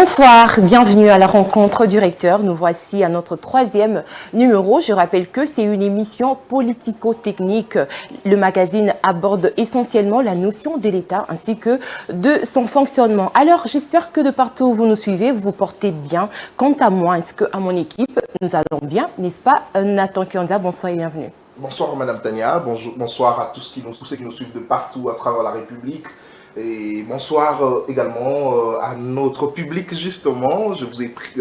Bonsoir, bienvenue à la rencontre du recteur. Nous voici à notre 3e numéro. Je rappelle que c'est une émission politico-technique. Le magazine aborde essentiellement la notion de l'État ainsi que de son fonctionnement. Alors, j'espère que de partout où vous nous suivez, vous vous portez bien. Quant à moi, ainsi qu'à mon équipe, nous allons bien, n'est-ce pas, Nathan Kionda? Bonsoir et bienvenue. Bonsoir Madame Tania, bonsoir à tous ceux qui nous suivent de partout à travers la République. Et bonsoir également à notre public, justement. Je vous ai pris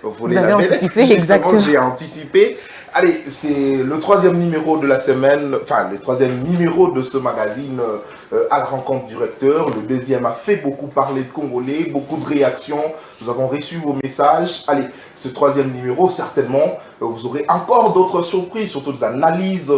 volé la belle. Exactement. J'ai anticipé. Allez, c'est le 3e numéro de la semaine, enfin le 3e numéro de ce magazine à la rencontre du recteur. Le 2e a fait beaucoup parler de Congolais, beaucoup de réactions. Nous avons reçu vos messages. Allez, ce 3e numéro, certainement, vous aurez encore d'autres surprises, surtout des analyses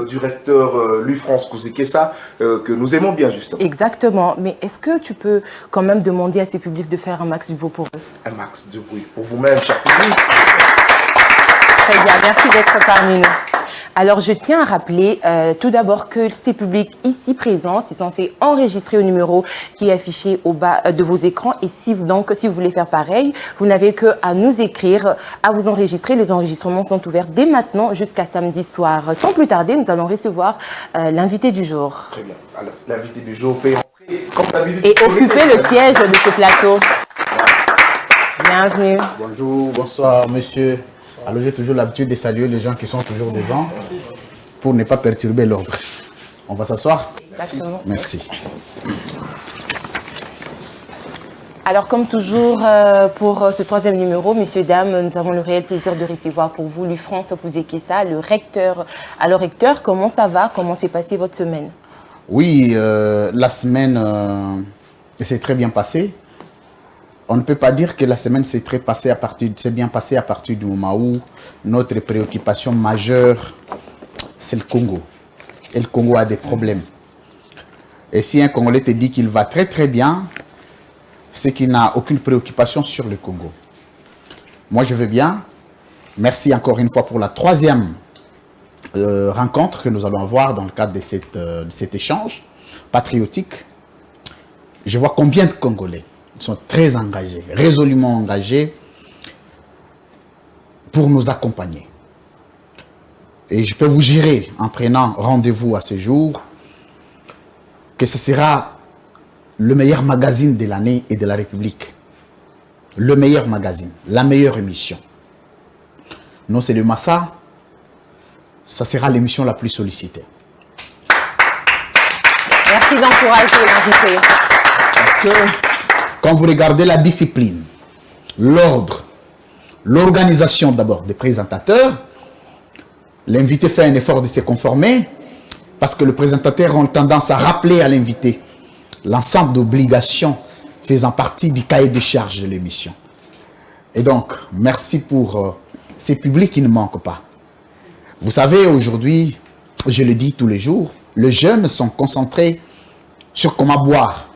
du recteur Louis-France Kouzekessa, que nous aimons bien, justement. Exactement. Mais est-ce que tu peux quand même demander à ces publics de faire un max du bruit pour eux? Un max de bruit pour vous-même, cher public. Très bien, merci d'être parmi nous. Alors, je tiens à rappeler tout d'abord que ces publics ici présents sont censés enregistrer au numéro qui est affiché au bas de vos écrans. Et si vous voulez faire pareil, vous n'avez qu'à nous écrire, à vous enregistrer. Les enregistrements sont ouverts dès maintenant jusqu'à samedi soir. Sans plus tarder, nous allons recevoir l'invité du jour. Très bien. Alors, l'invité du jour peut entrer comme d'habitude. Et occuper le siège de ce plateau. Bienvenue. Bonjour, bonsoir, monsieur. Alors j'ai toujours l'habitude de saluer les gens qui sont toujours devant pour ne pas perturber l'ordre. On va s'asseoir? Exactement. Merci. Alors comme toujours pour ce 3e numéro, messieurs, dames, nous avons le réel plaisir de recevoir pour vous Louis-France Kouzekessa, le recteur. Alors recteur, comment ça va? Comment s'est passée votre semaine? Oui, la semaine s'est très bien passée. On ne peut pas dire que la semaine s'est bien passée à partir du moment où notre préoccupation majeure, c'est le Congo. Et le Congo a des problèmes. Et si un Congolais te dit qu'il va très très bien, c'est qu'il n'a aucune préoccupation sur le Congo. Moi, je veux bien. Merci encore une fois pour la 3e rencontre que nous allons avoir dans le cadre de cet échange patriotique. Je vois combien de Congolais sont très engagés, résolument engagés pour nous accompagner. Et je peux vous jurer, en prenant rendez-vous à ce jour, que ce sera le meilleur magazine de l'année et de la République. Le meilleur magazine, la meilleure émission. Non, c'est le Massa, ça sera l'émission la plus sollicitée. Merci d'encourager l'invité. Parce que quand vous regardez la discipline, l'ordre, l'organisation d'abord des présentateurs, l'invité fait un effort de se conformer parce que le présentateur a tendance à rappeler à l'invité l'ensemble d'obligations faisant partie du cahier de charge de l'émission. Et donc, merci pour ces publics qui ne manquent pas. Vous savez, aujourd'hui, je le dis tous les jours, les jeunes sont concentrés sur comment boire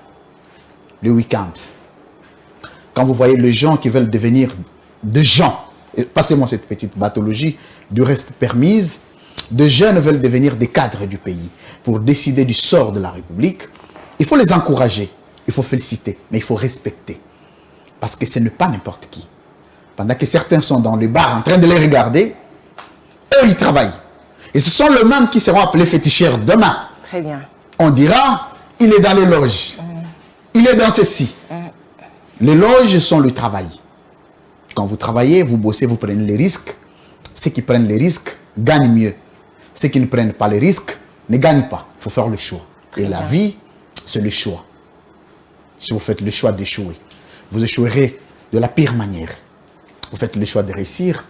le week-end. Quand vous voyez les gens qui veulent devenir des gens, passez-moi cette petite pathologie du reste permise, de jeunes veulent devenir des cadres du pays pour décider du sort de la République, il faut les encourager, il faut féliciter, mais il faut respecter. Parce que ce n'est pas n'importe qui. Pendant que certains sont dans les bars en train de les regarder, eux, ils travaillent. Et ce sont les mêmes qui seront appelés féticheurs demain. Très bien. On dira, il est dans les loges. Il est dans ceci. Les loges sont le travail. Quand vous travaillez, vous bossez, vous prenez les risques. Ceux qui prennent les risques gagnent mieux. Ceux qui ne prennent pas les risques ne gagnent pas. Il faut faire le choix. Et la vie, c'est le choix. Si vous faites le choix d'échouer, vous échouerez de la pire manière. Vous faites le choix de réussir,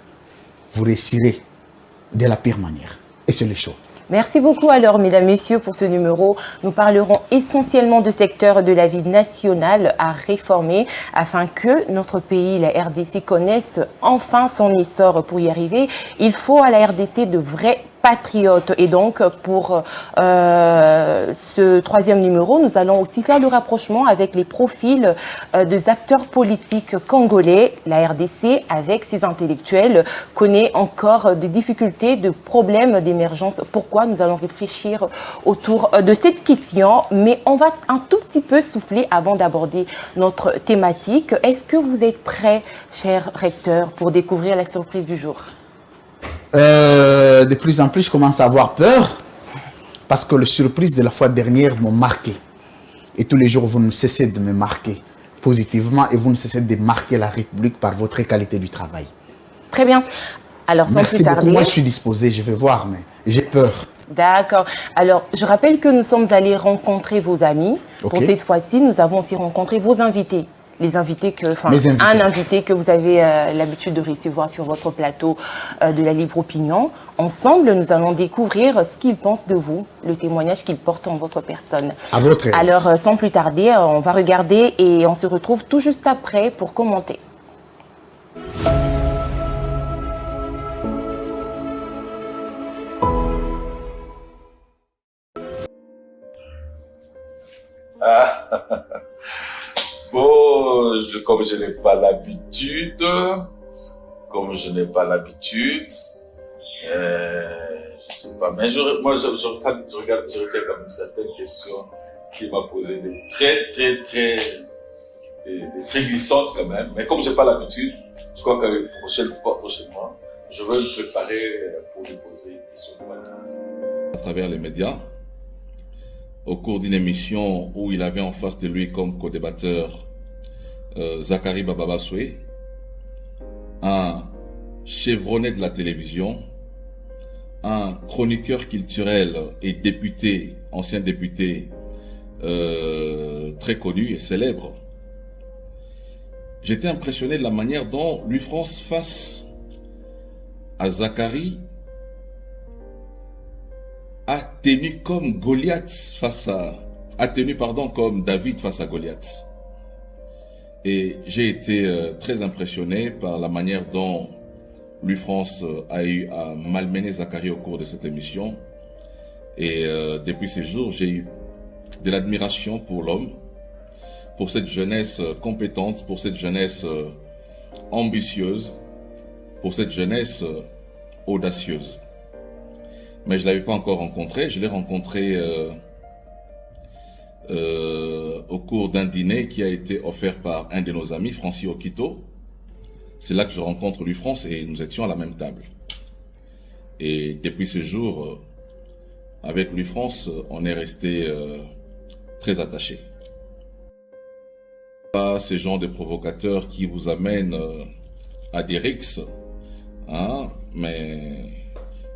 vous réussirez de la pire manière. Et c'est le choix. Merci beaucoup alors, mesdames, messieurs, pour ce numéro. Nous parlerons essentiellement de secteurs de la vie nationale à réformer afin que notre pays, la RDC, connaisse enfin son essor. Pour y arriver, il faut à la RDC de vrais patriote. Et donc, pour ce troisième numéro, nous allons aussi faire le rapprochement avec les profils des acteurs politiques congolais. La RDC, avec ses intellectuels, connaît encore des difficultés, de problèmes d'émergence. Pourquoi? Nous allons réfléchir autour de cette question, mais on va un tout petit peu souffler avant d'aborder notre thématique. Est-ce que vous êtes prêts, cher recteur, pour découvrir la surprise du jour? De plus en plus, je commence à avoir peur parce que les surprises de la fois dernière m'ont marqué. Et tous les jours, vous ne cessez de me marquer positivement et vous ne cessez de marquer la République par votre qualité du travail. Très bien. Alors, sans Merci plus tarder... beaucoup. Moi, je suis disposé, je vais voir, mais j'ai peur. D'accord. Alors, je rappelle que nous sommes allés rencontrer vos amis. Ok. Pour cette fois-ci, nous avons aussi rencontré vos invités. Les invités que, enfin, Mes invités. un invité que vous avez l'habitude de recevoir sur votre plateau de la Libre Opinion. Ensemble, nous allons découvrir ce qu'ils pensent de vous, le témoignage qu'ils portent en votre personne. À votre aise. Alors, sans plus tarder, on va regarder et on se retrouve tout juste après pour commenter. Bon, comme je n'ai pas l'habitude, je sais pas, mais je retiens quand même certaines questions qu'il m'a posées, des très glissantes quand même. Mais comme j'ai pas l'habitude, je crois que prochainement, je vais me préparer pour lui poser une question de validation. À travers les médias, au cours d'une émission où il avait en face de lui comme co-débatteur Zachary Bababasoué, un chevronné de la télévision, un chroniqueur culturel et député, ancien député très connu et célèbre. J'étais impressionné de la manière dont Louis France, face à Zachary, a tenu comme David face à Goliath. Et j'ai été très impressionné par la manière dont Louis France a eu à malmener Zachary au cours de cette émission. Et depuis ces jours, j'ai eu de l'admiration pour l'homme, pour cette jeunesse compétente, pour cette jeunesse ambitieuse, pour cette jeunesse audacieuse. Mais je ne l'avais pas encore rencontré. Je l'ai rencontré au cours d'un dîner qui a été offert par un de nos amis, Francis Okito. C'est là que je rencontre Louis France et nous étions à la même table. Et depuis ce jour, avec Louis France, on est resté très attachés. Pas ces gens de provocateurs qui vous amènent à des rixes, hein, mais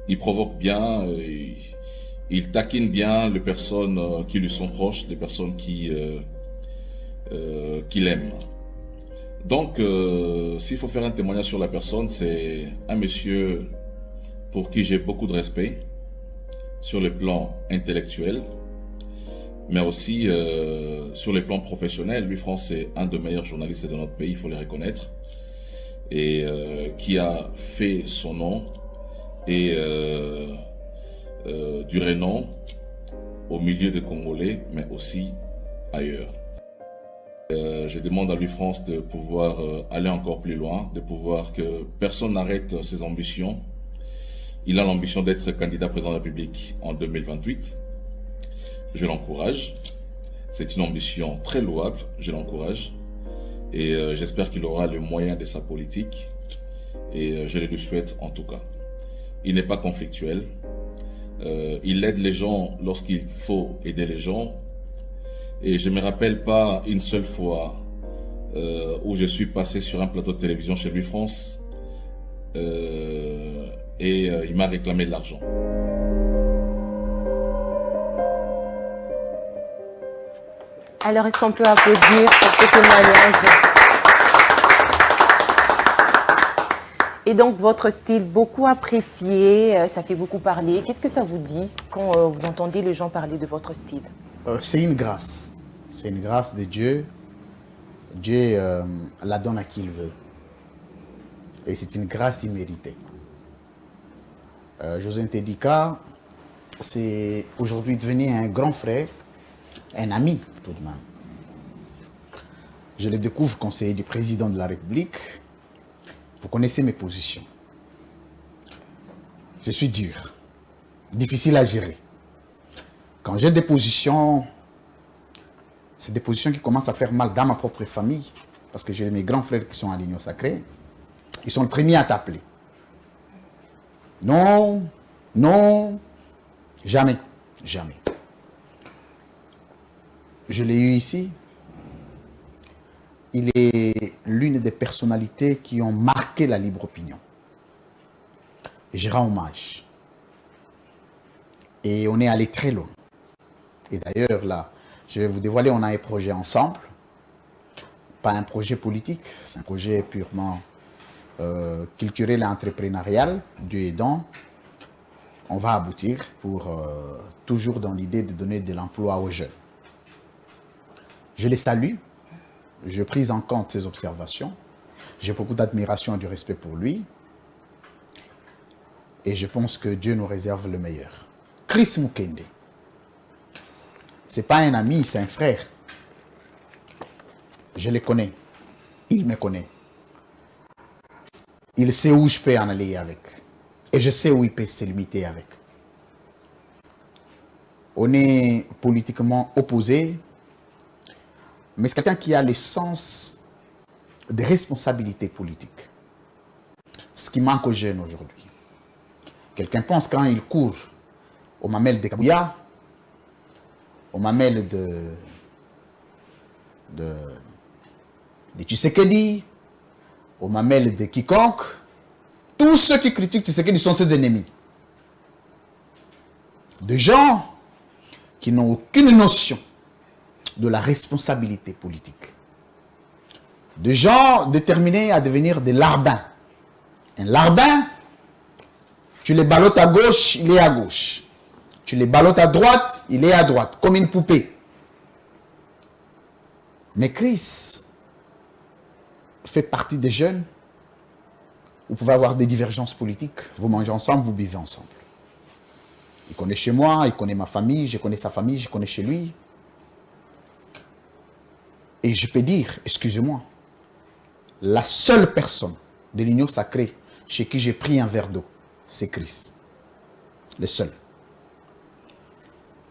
il provoque bien, il taquine bien les personnes qui lui sont proches, les personnes qui l'aiment. Donc, s'il faut faire un témoignage sur la personne, c'est un monsieur pour qui j'ai beaucoup de respect sur le plan intellectuel, mais aussi sur le plan professionnel. Louis France est un des meilleurs journalistes de notre pays, il faut le reconnaître, et qui a fait son nom et du renom au milieu des Congolais, mais aussi ailleurs. Je demande à Louis France de pouvoir aller encore plus loin, de pouvoir que personne n'arrête ses ambitions. Il a l'ambition d'être candidat président de la République en 2028. Je l'encourage. C'est une ambition très louable, je l'encourage. Et j'espère qu'il aura le moyen de sa politique. Et je le lui souhaite en tout cas. Il n'est pas conflictuel. Il aide les gens lorsqu'il faut aider les gens. Et je ne me rappelle pas une seule fois où je suis passé sur un plateau de télévision chez Louis France et il m'a réclamé de l'argent. Alors, est-ce qu'on peut applaudir pour ce témoignage? Et donc, votre style, beaucoup apprécié, ça fait beaucoup parler. Qu'est-ce que ça vous dit quand vous entendez les gens parler de votre style? C'est une grâce. C'est une grâce de Dieu. Dieu la donne à qui il veut. Et c'est une grâce imméritée. José Ntedika, c'est aujourd'hui devenu un grand frère, un ami tout de même. Je le découvre conseiller du président de la République. Vous connaissez mes positions. Je suis dur, difficile à gérer. Quand j'ai des positions, c'est des positions qui commencent à faire mal dans ma propre famille, parce que j'ai mes grands frères qui sont à l'Union sacrée. Ils sont les premiers à t'appeler. Non, non, jamais, jamais. Je l'ai eu ici. Il est l'une des personnalités qui ont marqué la libre opinion. Et je rends hommage. Et on est allé très loin. Et d'ailleurs, là, je vais vous dévoiler, on a un projet ensemble. Pas un projet politique, c'est un projet purement culturel et entrepreneurial, Dieu aidant. On va aboutir pour toujours dans l'idée de donner de l'emploi aux jeunes. Je les salue. Je prise en compte ses observations. J'ai beaucoup d'admiration et du respect pour lui. Et je pense que Dieu nous réserve le meilleur. Chris Mukende. Ce n'est pas un ami, c'est un frère. Je le connais. Il me connaît. Il sait où je peux en aller avec. Et je sais où il peut se limiter avec. On est politiquement opposés. Mais c'est quelqu'un qui a le sens des responsabilités politiques. Ce qui manque aux jeunes aujourd'hui. Quelqu'un pense quand il court aux mamelles de Kabouya, aux mamelles de Tshisekedi, aux mamelles de quiconque, tous ceux qui critiquent Tshisekedi sont ses ennemis. Des gens qui n'ont aucune notion de la responsabilité politique. De gens déterminés à devenir des larbins. Un larbin, tu les ballottes à gauche, il est à gauche. Tu les ballottes à droite, il est à droite, comme une poupée. Mais Chris fait partie des jeunes. Vous pouvez avoir des divergences politiques. Vous mangez ensemble, vous buvez ensemble. Il connaît chez moi, il connaît ma famille, je connais sa famille, je connais chez lui. Et je peux dire, excusez-moi, la seule personne de l'Union sacrée chez qui j'ai pris un verre d'eau, c'est Chris. Le seul.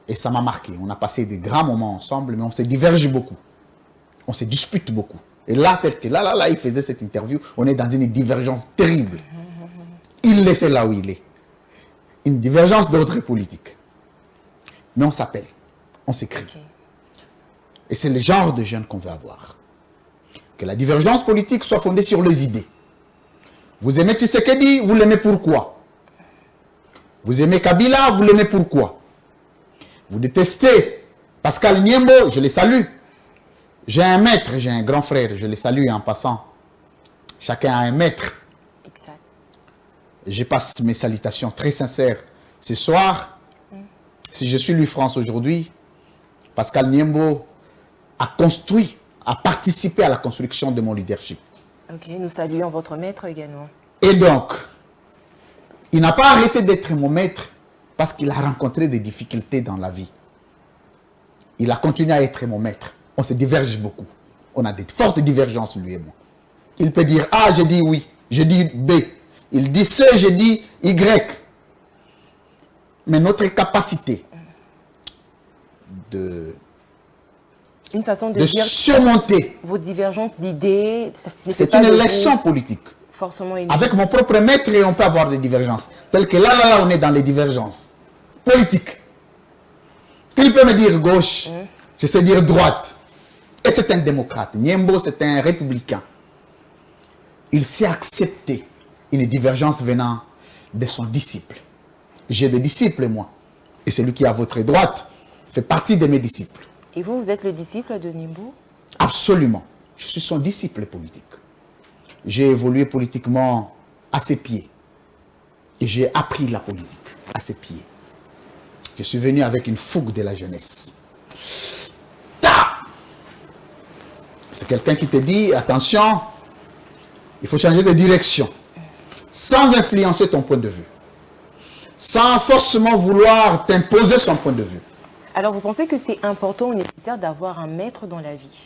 Et ça m'a marqué. On a passé des grands moments ensemble, mais on se diverge beaucoup. On se dispute beaucoup. Et là, tel que là, il faisait cette interview, on est dans une divergence terrible. Il laissait là où il est. Une divergence d'ordre politique. Mais on s'appelle, on s'écrit. Okay. Et c'est le genre de jeunes qu'on veut avoir. Que la divergence politique soit fondée sur les idées. Vous aimez Tshisekedi, vous l'aimez pourquoi? Vous aimez Kabila, vous l'aimez pourquoi? Vous détestez Pascal Niembo, je les salue. J'ai un maître, j'ai un grand frère, je les salue en passant. Chacun a un maître. Exact. Je passe mes salutations très sincères ce soir. Si je suis Louis France aujourd'hui, Pascal Niembo a construit, a participé à la construction de mon leadership. Ok, nous saluons votre maître également. Et donc, il n'a pas arrêté d'être mon maître parce qu'il a rencontré des difficultés dans la vie. Il a continué à être mon maître. On se diverge beaucoup. On a des fortes divergences, lui et moi. Il peut dire A, je dis oui. Je dis B. Il dit C, je dis Y. Mais notre capacité de surmonter vos divergences d'idées, c'est une leçon politique. Forcément avec mon propre maître, on peut avoir des divergences. Tel que là, on est dans les divergences politiques. Il peut me dire gauche, je sais dire droite. Et c'est un démocrate. Niembo, c'est un républicain. Il sait accepter une divergence venant de son disciple. J'ai des disciples, moi. Et celui qui est à votre droite fait partie de mes disciples. Et vous, vous êtes le disciple de Niembo? Absolument. Je suis son disciple politique. J'ai évolué politiquement à ses pieds. Et j'ai appris la politique à ses pieds. Je suis venu avec une fougue de la jeunesse. C'est quelqu'un qui te dit, attention, il faut changer de direction, sans influencer ton point de vue. sans forcément vouloir t'imposer son point de vue. Alors, vous pensez que c'est important ou nécessaire d'avoir un maître dans la vie?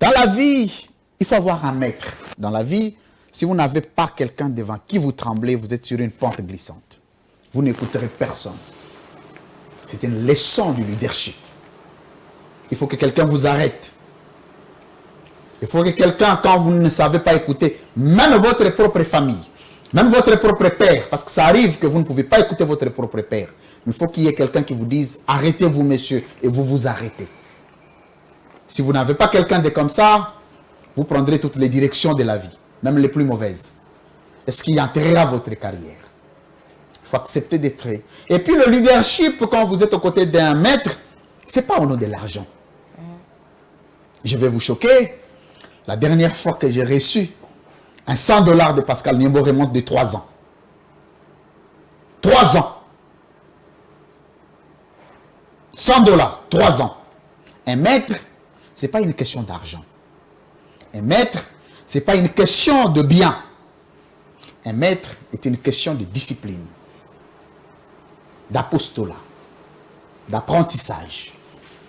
Dans la vie, il faut avoir un maître. Dans la vie, si vous n'avez pas quelqu'un devant qui vous tremblez, vous êtes sur une pente glissante. Vous n'écouterez personne. C'est une leçon du leadership. Il faut que quelqu'un vous arrête. Il faut que quelqu'un, quand vous ne savez pas écouter, même votre propre famille, même votre propre père, parce que ça arrive que vous ne pouvez pas écouter votre propre père, il faut qu'il y ait quelqu'un qui vous dise « Arrêtez-vous, messieurs », et vous vous arrêtez. Si vous n'avez pas quelqu'un de comme ça, vous prendrez toutes les directions de la vie, même les plus mauvaises. Et ce qui enterrera votre carrière. Il faut accepter d'être. Et puis le leadership, quand vous êtes aux côtés d'un maître, ce n'est pas au nom de l'argent. Je vais vous choquer. La dernière fois que j'ai reçu un $100 de Pascal Niembo remonte de 3 ans. 3 ans. $100, 3 ans. Un maître, ce n'est pas une question d'argent. Un maître, ce n'est pas une question de bien. Un maître est une question de discipline, d'apostolat, d'apprentissage,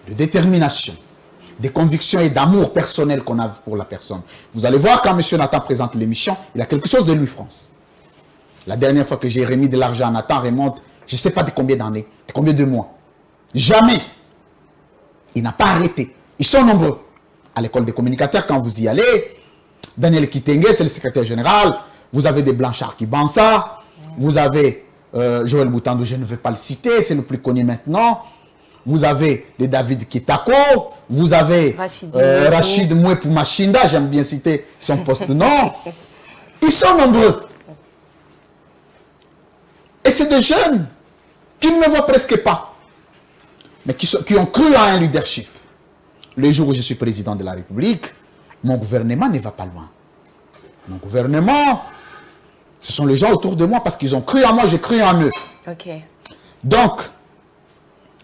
de détermination, de conviction et d'amour personnel qu'on a pour la personne. Vous allez voir quand M. Nathan présente l'émission, il a quelque chose de lui, France. La dernière fois que j'ai remis de l'argent à Nathan remonte, je ne sais pas de combien d'années, de combien de mois. Jamais. Il n'a pas arrêté. Ils sont nombreux. À l'école des communicateurs, quand vous y allez, Daniel Kitenge, c'est le secrétaire général. Vous avez des Blanchard qui Bansa. Vous avez Joël Boutandou, je ne vais pas le citer, c'est le plus connu maintenant. Vous avez les David Kitako. Vous avez Rachid Mouepou Machinda, j'aime bien citer son poste-nom. Ils sont nombreux. Et c'est des jeunes qui ne me voient presque pas, mais qui ont cru à un leadership. Le jour où je suis président de la République, mon gouvernement ne va pas loin. Mon gouvernement, ce sont les gens autour de moi parce qu'ils ont cru en moi, j'ai cru en eux. Okay. Donc,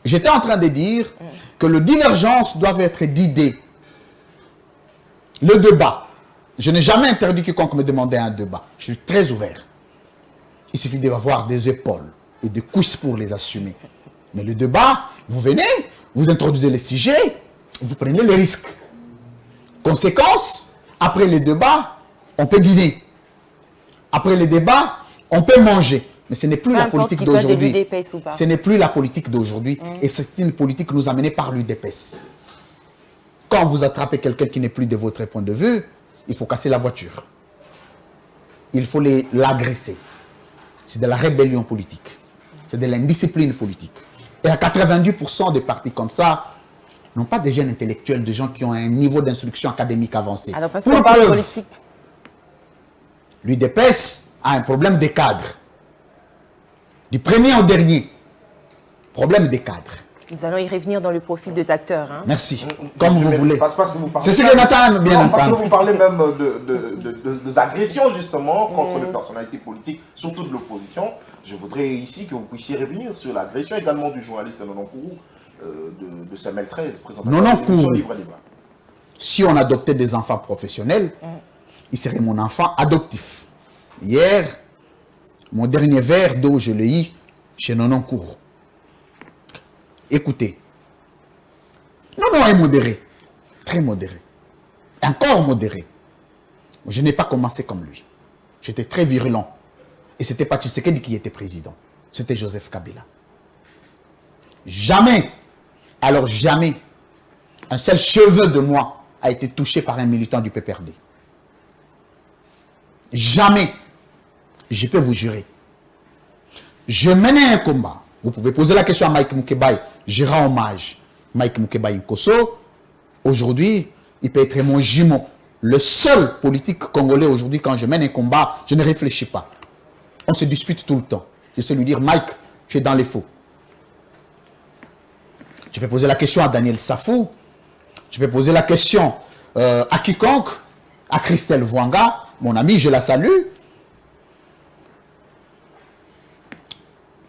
j'étais en train de dire que les divergences doivent être d'idées. Le débat. Je n'ai jamais interdit quiconque me demandait un débat. Je suis très ouvert. Il suffit d'avoir des épaules et des cuisses pour les assumer. Mais le débat, vous venez, vous introduisez les sujets, vous prenez les risques. Conséquence, après les débats, on peut dîner. Après les débats, on peut manger. Mais ce n'est plus la politique d'aujourd'hui. Ce n'est plus la politique d'aujourd'hui. Et c'est une politique que nous a menée par l'UDPS. Quand vous attrapez quelqu'un qui n'est plus de votre point de vue, il faut casser la voiture. Il faut l'agresser. C'est de la rébellion politique. C'est de l'indiscipline politique. Et à 90% des partis comme ça, non pas des jeunes intellectuels, des gens qui ont un niveau d'instruction académique avancé. Alors parce qu'on parle de politique. L'UDPS a un problème des cadres. Du premier au dernier. Problème des cadres. Nous allons y revenir dans le profil des acteurs. Hein. Merci. Comme vous voulez. C'est ce que Nathan bien entendre. Parce que vous parlez même de agressions justement contre les personnalités politiques, surtout de l'opposition. Je voudrais ici que vous puissiez revenir sur l'agression également du journaliste Nononkourou de Samuel 13, présentateur de l'émission Livre et Débat. Si on adoptait des enfants professionnels, il serait mon enfant adoptif. Hier, mon dernier verre d'eau, je l'ai eu chez Nononkourou. Écoutez, non, est modéré, très modéré, encore modéré. Je n'ai pas commencé comme lui. J'étais très virulent. Et ce n'était pas Tshisekedi qui était président, c'était Joseph Kabila. Jamais, alors jamais, un seul cheveu de moi a été touché par un militant du PPRD. Jamais, je peux vous jurer. Je menais un combat. Vous pouvez poser la question à Mike Moukebaye. Je rends hommage. Mike Moukebaye Nkosso, aujourd'hui, il peut être mon jumeau. Le seul politique congolais aujourd'hui, quand je mène un combat, je ne réfléchis pas. On se dispute tout le temps. Je sais lui dire, Mike, tu es dans les faux. Tu peux poser la question à Daniel Safou. Tu peux poser la question à quiconque, à Christelle Vouanga, mon ami, je la salue.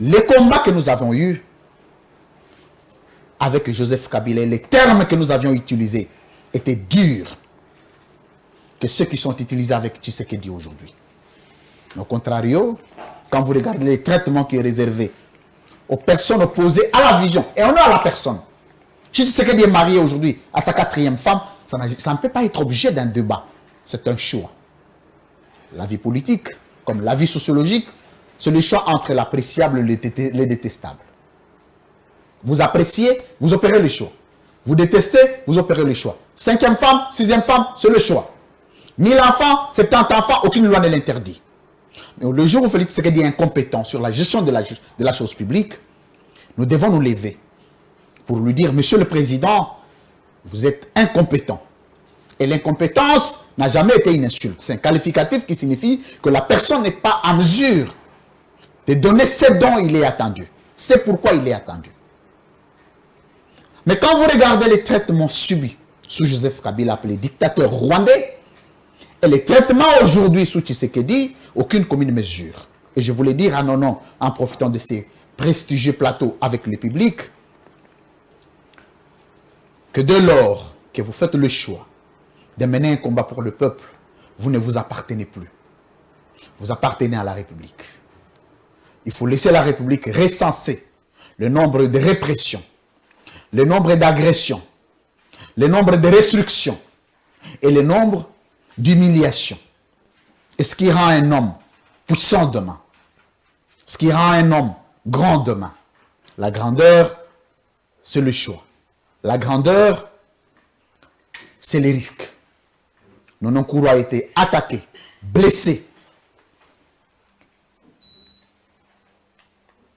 Les combats que nous avons eus avec Joseph Kabila, les termes que nous avions utilisés étaient durs que ceux qui sont utilisés avec Tshisekedi aujourd'hui. Au contrario, quand vous regardez les traitements qui est réservé aux personnes opposées à la vision et honneur à la personne. Si Tshisekedi est marié aujourd'hui à sa 4e femme, ça ne peut pas être objet d'un débat. C'est un choix. La vie politique, comme la vie sociologique, c'est le choix entre l'appréciable et le détestable. Vous appréciez, vous opérez le choix. Vous détestez, vous opérez le choix. 5e femme, 6e femme, c'est le choix. 1000 enfants, 70 enfants, aucune loi ne l'interdit. Mais le jour où Félix Tshisekedi est incompétent sur la gestion de la chose publique, nous devons nous lever pour lui dire, Monsieur le Président, vous êtes incompétent. Et l'incompétence n'a jamais été une insulte. C'est un qualificatif qui signifie que la personne n'est pas en mesure de donner ce dont il est attendu. C'est pourquoi il est attendu. Mais quand vous regardez les traitements subis sous Joseph Kabila, appelé dictateur rwandais, et les traitements aujourd'hui sous Tshisekedi, aucune commune mesure. Et je voulais dire à nos noms, en profitant de ces prestigieux plateaux avec le public, que dès lors que vous faites le choix de mener un combat pour le peuple, vous ne vous appartenez plus. Vous appartenez à la République. Il faut laisser la République recenser le nombre de répressions, le nombre d'agressions, le nombre de restrictions et le nombre d'humiliations. Et ce qui rend un homme puissant demain, ce qui rend un homme grand demain. La grandeur, c'est le choix. La grandeur, c'est les risques. Nononkuru a été attaqué, blessé.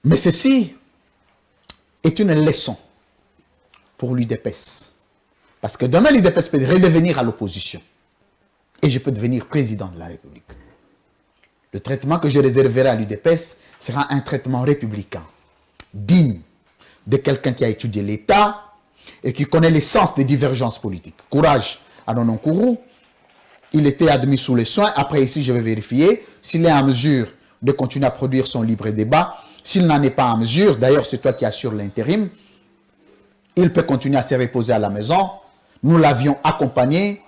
Mais ceci est une leçon pour l'UDPS. Parce que demain, l'UDPS peut redevenir à l'opposition. Et je peux devenir président de la République. Le traitement que je réserverai à l'UDPS sera un traitement républicain, digne de quelqu'un qui a étudié l'État et qui connaît l'essence des divergences politiques. Courage à Nononkuru. Il était admis sous les soins. Après, ici, je vais vérifier s'il est en mesure de continuer à produire son libre débat. S'il n'en est pas en mesure, d'ailleurs, c'est toi qui assures l'intérim, il peut continuer à se reposer à la maison. Nous l'avions accompagné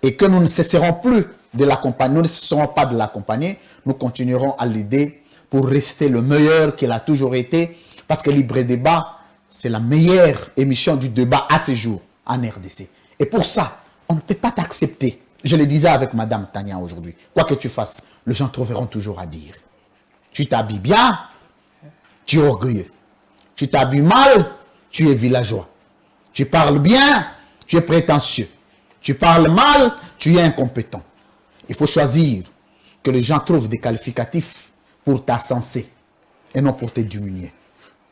et que nous ne cesserons plus de l'accompagner. Nous ne cesserons pas de l'accompagner. Nous continuerons à l'aider pour rester le meilleur qu'il a toujours été. Parce que Libre Débat, c'est la meilleure émission du débat à ce jour en RDC. Et pour ça, on ne peut pas t'accepter. Je le disais avec Madame Tania aujourd'hui. Quoi que tu fasses, les gens trouveront toujours à dire. Tu t'habilles bien, tu es orgueilleux. Tu t'habilles mal, tu es villageois. Tu parles bien, tu es prétentieux. Tu parles mal, tu es incompétent. Il faut choisir que les gens trouvent des qualificatifs pour t'ascenser et non pour te diminuer.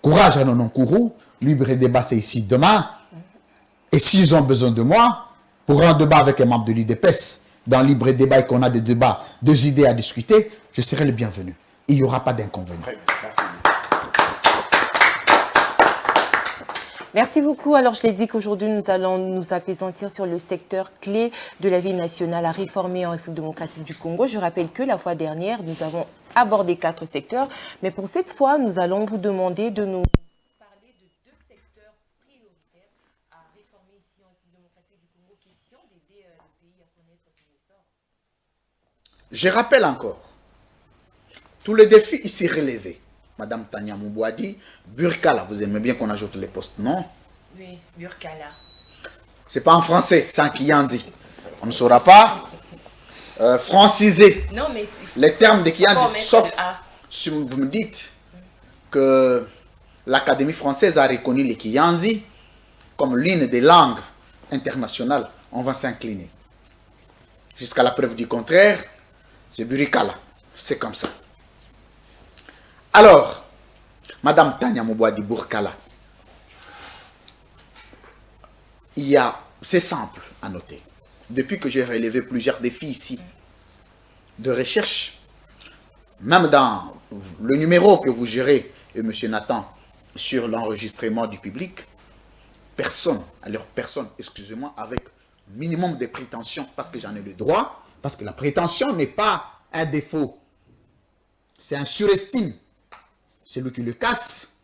Courage à Nononkuru, Libre Débat c'est ici demain. Et s'ils ont besoin de moi, pour un débat avec un membre de l'UDPS, dans Libre Débat et qu'on a des débats, deux idées à discuter, je serai le bienvenu. Il n'y aura pas d'inconvénient. Merci beaucoup. Alors, je l'ai dit qu'aujourd'hui, nous allons nous appesantir sur le secteur clé de la vie nationale à réformer en République démocratique du Congo. Je rappelle que la fois dernière, nous avons abordé 4 secteurs. Mais pour cette fois, nous allons vous demander de nous parler de 2 secteurs prioritaires à réformer ici en République démocratique du Congo. Question d'aider le pays à connaître son essor. Je rappelle encore, tous les défis ici relevés. Madame Tania Moubouadi, Burkala, vous aimez bien qu'on ajoute les postes, non? Oui, Burkala. C'est pas en français, c'est en Kiandi. On ne saura pas franciser Non, mais les termes de Kiandi, sauf A. si vous me dites que l'Académie française a reconnu les Kiandi comme l'une des langues internationales, on va s'incliner. Jusqu'à la preuve du contraire, c'est Burkala. C'est comme ça. Alors, Madame Tania Moubouadi Burkala, c'est simple à noter. Depuis que j'ai relevé plusieurs défis ici de recherche, même dans le numéro que vous gérez, et M. Nathan, sur l'enregistrement du public, personne, excusez-moi, avec minimum de prétention, parce que j'en ai le droit, parce que la prétention n'est pas un défaut, c'est un surestime. Celui qui le casse,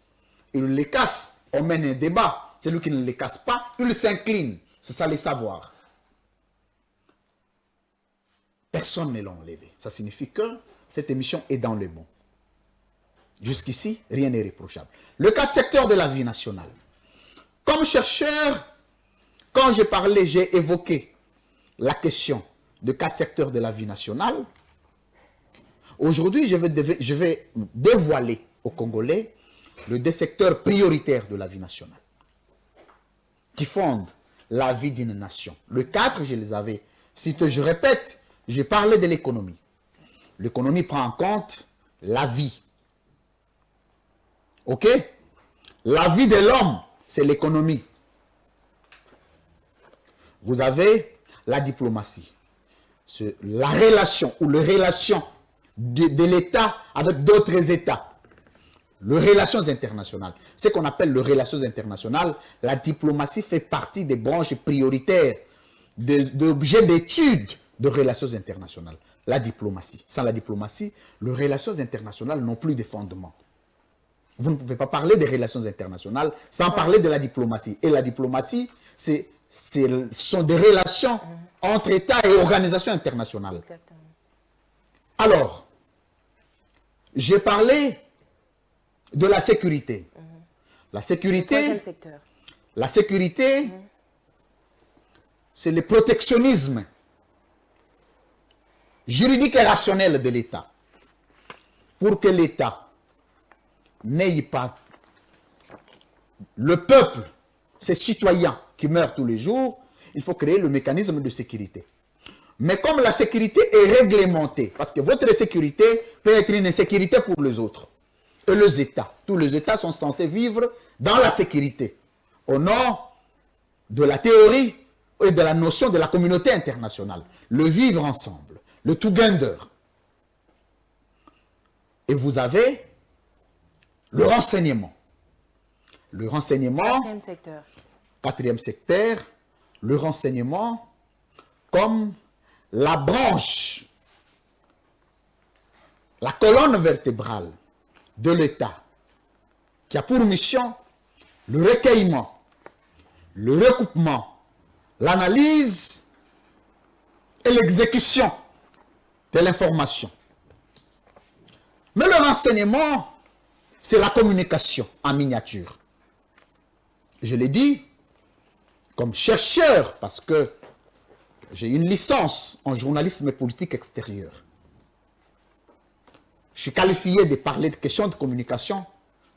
il le casse, on mène un débat. Celui qui ne le casse pas, il s'incline. C'est ça les savoirs. Personne ne l'a enlevé. Ça signifie que cette émission est dans le bon. Jusqu'ici, rien n'est reprochable. Le 4 secteurs de la vie nationale. Comme chercheur, quand j'ai parlé, j'ai évoqué la question de 4 secteurs de la vie nationale. Aujourd'hui, je vais dévoiler aux Congolais les 2 secteurs prioritaires de la vie nationale qui fondent la vie d'une nation. Le 4, je les avais cités. Je répète, j'ai parlé de l'économie. L'économie prend en compte la vie. OK? La vie de l'homme, c'est l'économie. Vous avez la diplomatie. C'est la relation ou les relations de l'État avec d'autres États. Les relations internationales. Ce qu'on appelle les relations internationales, la diplomatie fait partie des branches prioritaires, d'objets d'étude de relations internationales. La diplomatie. Sans la diplomatie, les relations internationales n'ont plus de fondement. Vous ne pouvez pas parler des relations internationales sans parler de la diplomatie. Et la diplomatie, ce sont des relations entre États et organisations internationales. Exactement. Alors, j'ai parlé de la sécurité. La sécurité, c'est le protectionnisme juridique et rationnel de l'État. Pour que l'État n'ait pas le peuple, ses citoyens qui meurent tous les jours, il faut créer le mécanisme de sécurité. Mais comme la sécurité est réglementée, parce que votre sécurité peut être une sécurité pour les autres, et les États, tous les États sont censés vivre dans la sécurité, au nom de la théorie et de la notion de la communauté internationale, le vivre ensemble, le together. Et vous avez le renseignement. Le renseignement, quatrième secteur, le renseignement comme la branche, la colonne vertébrale de l'État qui a pour mission le recueillement, le recoupement, l'analyse et l'exécution de l'information. Mais le renseignement, c'est la communication en miniature. Je l'ai dit, comme chercheur, parce que j'ai une licence en journalisme et politique extérieure. Je suis qualifié de parler de questions de communication,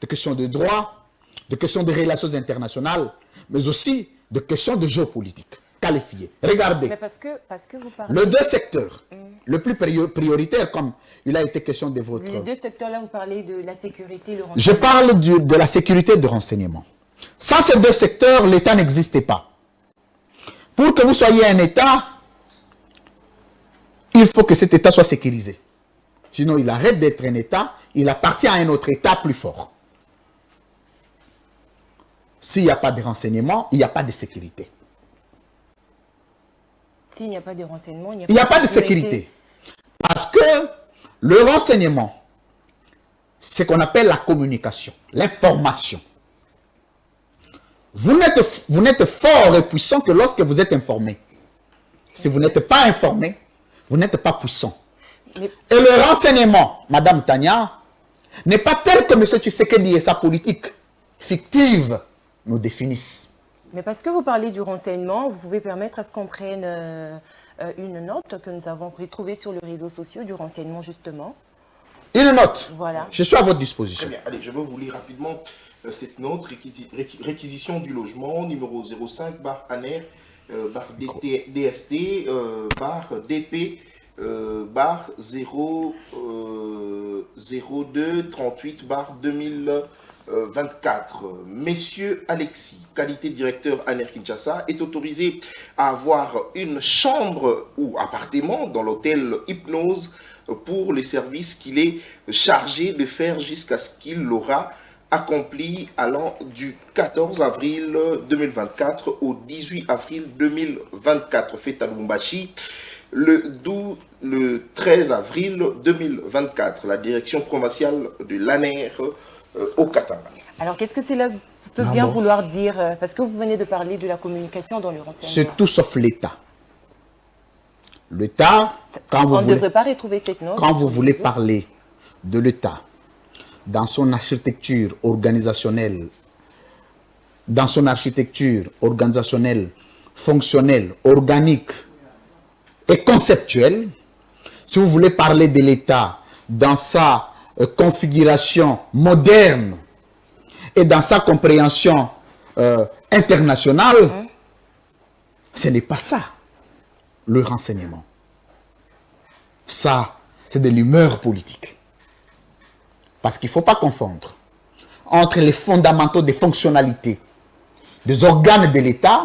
de questions de droit, de questions de relations internationales, mais aussi de questions de géopolitique. Qualifié. Regardez. Mais parce que vous parlez... Les 2 secteurs, le plus prioritaire, comme il a été question de votre... Les 2 secteurs-là, vous parlez de la sécurité, le renseignement. Je parle de la sécurité et de renseignement. Sans ces 2 secteurs, l'État n'existait pas. Pour que vous soyez un État, il faut que cet État soit sécurisé. Sinon, il arrête d'être un État, il appartient à un autre État plus fort. S'il n'y a pas de renseignement, il n'y a pas de sécurité. S'il n'y a pas de renseignement, il n'y a pas de sécurité. Parce que le renseignement, c'est ce qu'on appelle la communication, l'information. Vous n'êtes fort et puissant que lorsque vous êtes informé. Si vous n'êtes pas informé, vous n'êtes pas puissant. Et le renseignement, Madame Tania, n'est pas tel que M. Tshisekedi et sa politique fictive nous définissent. Mais parce que vous parlez du renseignement, vous pouvez permettre à ce qu'on prenne une note que nous avons retrouvée sur les réseaux sociaux du renseignement, justement. Une note. Voilà. Je suis à votre disposition. Très bien. Allez, je vais vous lire rapidement cette note. Réquisition du logement, numéro 05, barre ANER, barre DST, barre DP, barre 02 38, barre 2024. Messieurs Alexis, qualité directeur ANER Kinshasa, est autorisé à avoir une chambre ou appartement dans l'hôtel Hypnose pour les services qu'il est chargé de faire jusqu'à ce qu'il l'aura accompli allant du 14 avril 2024 au 18 avril 2024. Fait à Lubumbashi le 13 avril 2024. La direction provinciale de l'ANER au Katanga. Alors, qu'est-ce que cela peut bien vouloir dire? Parce que vous venez de parler de la communication dans le renseignement. C'est tout sauf l'État. L'État, quand vous on ne devrait pas retrouver cette note. Quand vous voulez parler de l'État, dans son architecture organisationnelle, fonctionnelle, organique et conceptuelle, si vous voulez parler de l'État dans sa configuration moderne et dans sa compréhension internationale, ce n'est pas ça, le renseignement. Ça, c'est de l'humeur politique. Parce qu'il ne faut pas confondre entre les fondamentaux des fonctionnalités des organes de l'État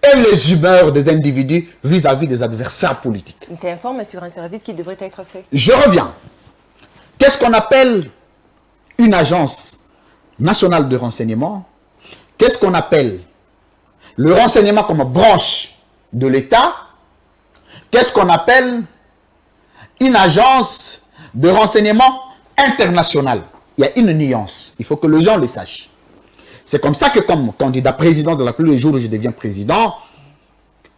et les humeurs des individus vis-à-vis des adversaires politiques. Il s'informe sur un service qui devrait être fait. Je reviens. Qu'est-ce qu'on appelle une agence nationale de renseignement? Qu'est-ce qu'on appelle le renseignement comme branche de l'État? Qu'est-ce qu'on appelle une agence de renseignement international? Il y a une nuance. Il faut que les gens le sachent. C'est comme ça que, comme candidat président de la République, le jour où je deviens président,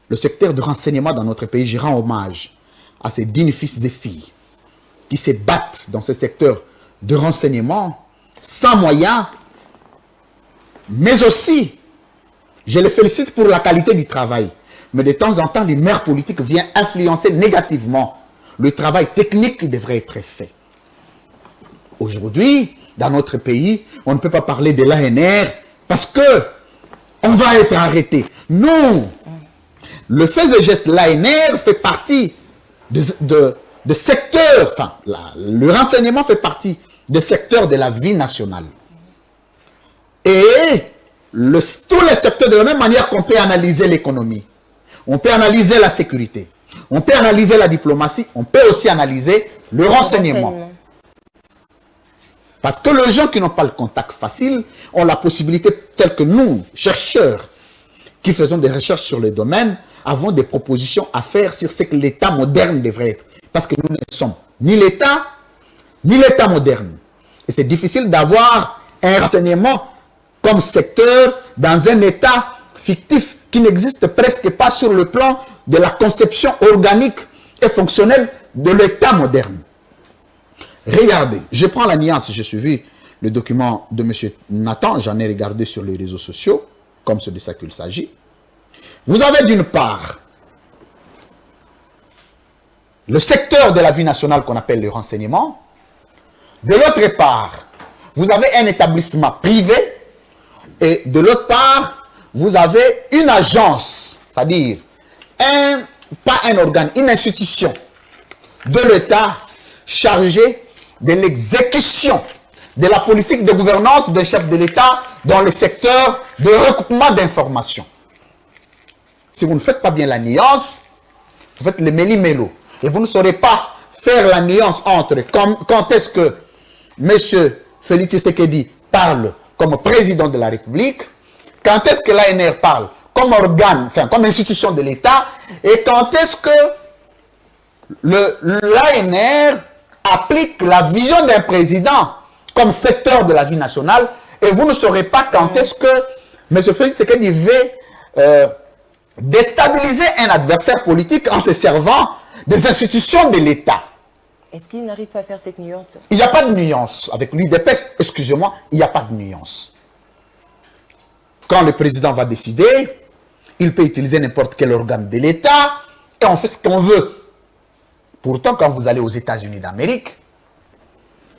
le secteur de renseignement dans notre pays, je rends hommage à ces dignes fils et filles qui se battent dans ce secteur de renseignement sans moyens, mais aussi, je les félicite pour la qualité du travail. Mais de temps en temps, les maires politiques viennent influencer négativement le travail technique qui devrait être fait. Aujourd'hui, dans notre pays, on ne peut pas parler de l'ANR parce que on va être arrêté. Non! Le fait et geste, l'ANR fait partie de secteurs, enfin, le renseignement fait partie des secteurs de la vie nationale. Et tous les secteurs, de la même manière qu'on peut analyser l'économie, on peut analyser la sécurité, on peut analyser la diplomatie, on peut aussi analyser le renseignement. Parce que les gens qui n'ont pas le contact facile ont la possibilité, telle que nous, chercheurs, qui faisons des recherches sur le domaine, avons des propositions à faire sur ce que l'État moderne devrait être. Parce que nous ne sommes ni l'État moderne. Et c'est difficile d'avoir un renseignement comme secteur dans un État fictif qui n'existe presque pas sur le plan de la conception organique et fonctionnelle de l'État moderne. Regardez, je prends la nuance, j'ai suivi le document de M. Nathan, j'en ai regardé sur les réseaux sociaux, comme c'est de ça qu'il s'agit. Vous avez d'une part le secteur de la vie nationale qu'on appelle le renseignement. De l'autre part, vous avez un établissement privé. Et de l'autre part, vous avez une agence, c'est-à-dire pas un organe, une institution de l'État chargée de l'exécution de la politique de gouvernance des chefs de l'État dans le secteur de recoupement d'informations. Si vous ne faites pas bien la nuance, vous faites le méli-mélo. Et vous ne saurez pas faire la nuance entre quand est-ce que M. Félix Tshisekedi parle comme président de la République, quand est-ce que l'ANR parle comme organe, enfin comme institution de l'État, et quand est-ce que l'ANR applique la vision d'un président comme secteur de la vie nationale, et vous ne saurez pas quand est-ce que M. Félix Tshisekedi veut déstabiliser un adversaire politique en se servant des institutions de l'État. Est-ce qu'il n'arrive pas à faire cette nuance? Il n'y a pas de nuance. Avec l'UDPS, excusez-moi, il n'y a pas de nuance. Quand le président va décider, il peut utiliser n'importe quel organe de l'État et on fait ce qu'on veut. Pourtant, quand vous allez aux États-Unis d'Amérique,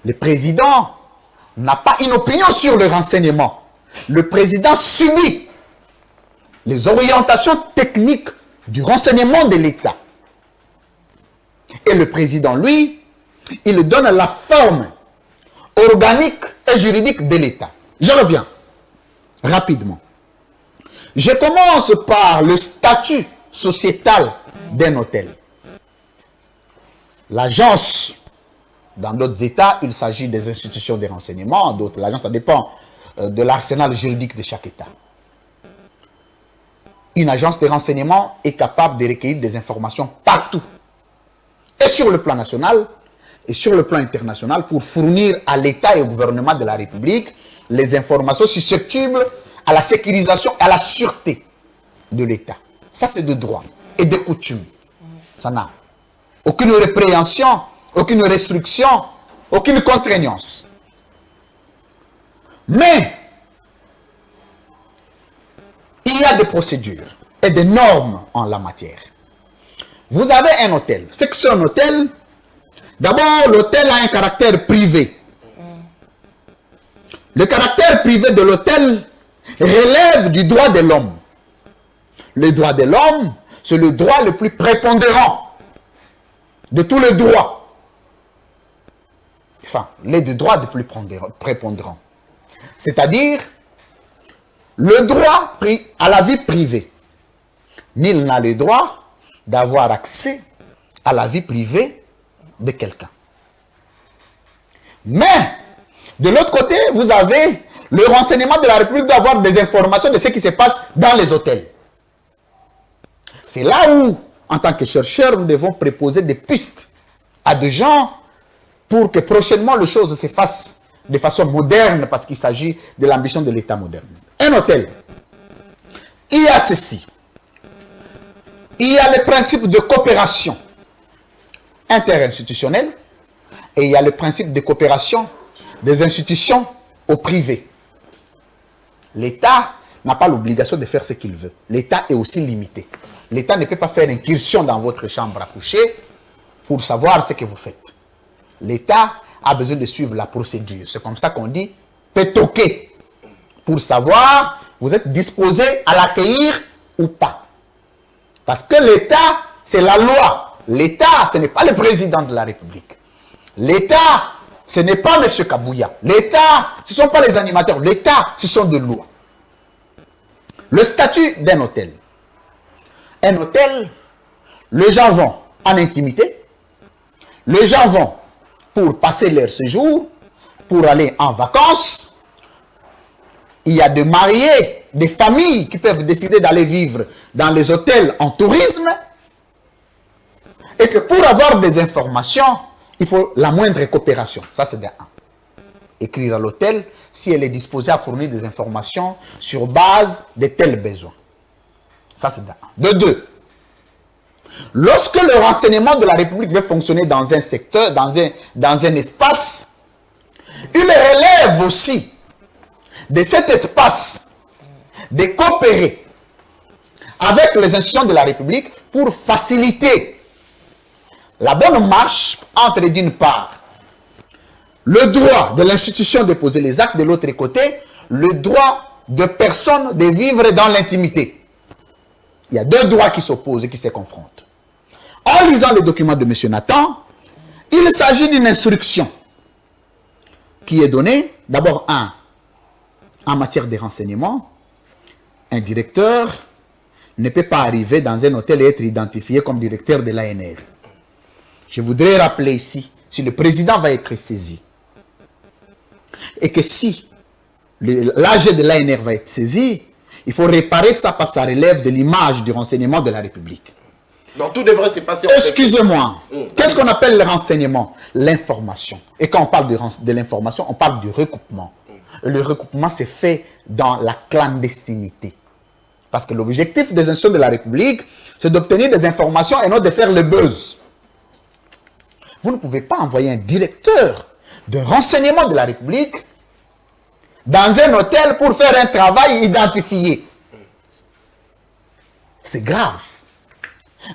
le président n'a pas une opinion sur le renseignement. Le président subit les orientations techniques du renseignement de l'État. Et le président, lui, il donne la forme organique et juridique de l'État. Je reviens rapidement. Je commence par le statut sociétal d'un hôtel. L'agence, dans d'autres États, il s'agit des institutions de renseignement, d'autres, l'agence, ça dépend de l'arsenal juridique de chaque État. Une agence de renseignement est capable de recueillir des informations partout. Et sur le plan national, et sur le plan international, pour fournir à l'État et au gouvernement de la République les informations susceptibles à la sécurisation et à la sûreté de l'État. Ça, c'est de droit et de coutume. Ça n'a aucune répréhension, aucune restriction, aucune contraignance. Mais il y a des procédures et des normes en la matière. Vous avez un hôtel. C'est que c'est un hôtel. D'abord, l'hôtel a un caractère privé. Le caractère privé de l'hôtel relève du droit de l'homme. Le droit de l'homme, c'est le droit le plus prépondérant de tous les droits. Enfin, les deux droits les plus prépondérants. C'est-à-dire le droit à la vie privée. Nul n'a le droit d'avoir accès à la vie privée de quelqu'un. Mais, de l'autre côté, vous avez le renseignement de la République d'avoir des informations de ce qui se passe dans les hôtels. C'est là où, en tant que chercheurs, nous devons proposer des pistes à des gens pour que prochainement les choses se fassent de façon moderne, parce qu'il s'agit de l'ambition de l'État moderne. Un hôtel, il y a ceci. Il y a le principe de coopération interinstitutionnelle et il y a le principe de coopération des institutions au privé. L'État n'a pas l'obligation de faire ce qu'il veut. L'État est aussi limité. L'État ne peut pas faire incursion dans votre chambre à coucher pour savoir ce que vous faites. L'État a besoin de suivre la procédure. C'est comme ça qu'on dit peut toquer pour savoir vous êtes disposé à l'accueillir ou pas. Parce que l'État, c'est la loi. L'État, ce n'est pas le président de la République. L'État, ce n'est pas M. Kabouya. L'État, ce ne sont pas les animateurs. L'État, ce sont des lois. Le statut d'un hôtel. Un hôtel, les gens vont en intimité. Les gens vont pour passer leur séjour, pour aller en vacances. Il y a des mariés, des familles qui peuvent décider d'aller vivre dans les hôtels en tourisme. Et que pour avoir des informations, il faut la moindre coopération. Ça, c'est de 1. Écrire à l'hôtel si elle est disposée à fournir des informations sur base de tels besoins. Ça, c'est de 1. De 2. Lorsque le renseignement de la République veut fonctionner dans un secteur, dans un espace, il relève aussi de cet espace de coopérer avec les institutions de la République pour faciliter la bonne marche entre, d'une part, le droit de l'institution de poser les actes, de l'autre côté, le droit de personne de vivre dans l'intimité. Il y a deux droits qui s'opposent et qui se confrontent. En lisant le document de M. Nathan, il s'agit d'une instruction qui est donnée, d'abord, en matière de renseignement, un directeur ne peut pas arriver dans un hôtel et être identifié comme directeur de l'ANR. Je voudrais rappeler ici, si le président va être saisi, et que si l'AG de l'ANR va être saisi, il faut réparer ça parce que ça relève de l'image du renseignement de la République. Donc tout devrait se passer... Excusez-moi, qu'est-ce qu'on appelle le renseignement? L'information. Et quand on parle de l'information, on parle du recoupement. Le recoupement s'est fait dans la clandestinité. Parce que l'objectif des institutions de la République, c'est d'obtenir des informations et non de faire le buzz. Vous ne pouvez pas envoyer un directeur de renseignement de la République dans un hôtel pour faire un travail identifié. C'est grave.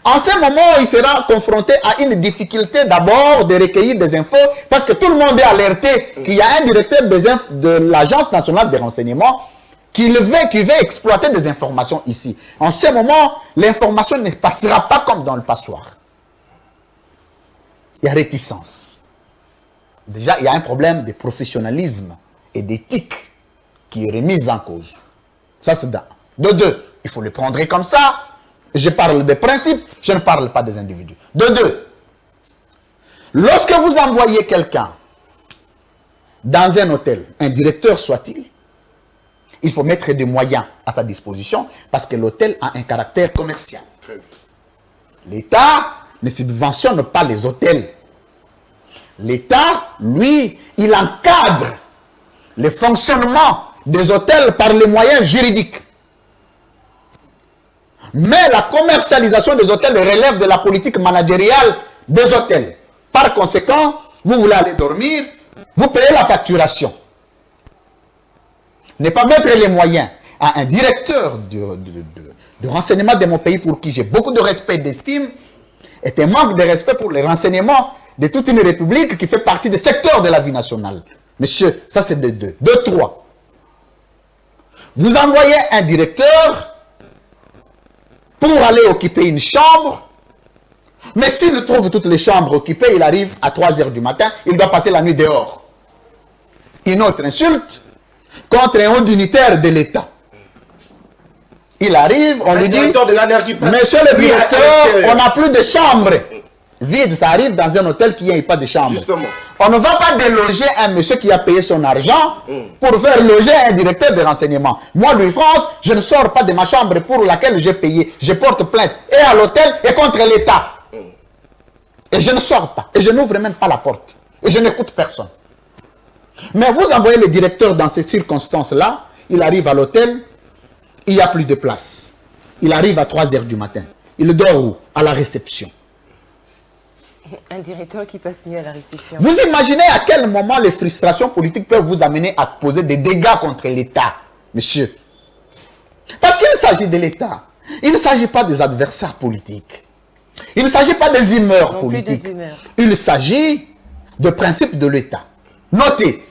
En ce moment, il sera confronté à une difficulté d'abord de recueillir des infos parce que tout le monde est alerté qu'il y a un directeur de l'Agence nationale des renseignements qui veut exploiter des informations ici. En ce moment, l'information ne passera pas comme dans le passoire. Il y a réticence. Déjà, il y a un problème de professionnalisme et d'éthique qui est remise en cause. Ça, c'est d'un. De 2, il faut le prendre comme ça. Je parle des principes, je ne parle pas des individus. De 2, lorsque vous envoyez quelqu'un dans un hôtel, un directeur soit-il, il faut mettre des moyens à sa disposition parce que l'hôtel a un caractère commercial. L'État ne subventionne pas les hôtels. L'État, lui, il encadre le fonctionnement des hôtels par les moyens juridiques. Mais la commercialisation des hôtels relève de la politique managériale des hôtels. Par conséquent, vous voulez aller dormir, vous payez la facturation. ne pas mettre les moyens à un directeur de renseignement de mon pays pour qui j'ai beaucoup de respect et d'estime est un manque de respect pour les renseignements de toute une république qui fait partie des secteurs de la vie nationale. Monsieur, ça c'est de deux. De trois. Vous envoyez un directeur pour aller occuper une chambre, mais s'il trouve toutes les chambres occupées, il arrive à 3 h du matin, il doit passer la nuit dehors. Une autre insulte contre un haut dignitaire de l'État. Il arrive, on lui dit, monsieur le directeur, on n'a plus de chambre. Vide, ça arrive dans un hôtel qui n'a pas de chambre. Justement. On ne va pas déloger un monsieur qui a payé son argent pour faire loger un directeur de renseignement. Moi, Louis France, je ne sors pas de ma chambre pour laquelle j'ai payé. Je porte plainte et à l'hôtel et contre l'État. Et je ne sors pas. Et je n'ouvre même pas la porte. Et je n'écoute personne. Mais vous envoyez le directeur dans ces circonstances-là, il arrive à l'hôtel, il n'y a plus de place. Il arrive à 3 h du matin. Il dort où? À la réception. Un directeur qui passe à la réception. Vous imaginez à quel moment les frustrations politiques peuvent vous amener à poser des dégâts contre l'État, monsieur? Parce qu'il s'agit de l'État. Il ne s'agit pas des adversaires politiques. Il ne s'agit pas des humeurs politiques. Il s'agit de principes de l'État. Notez,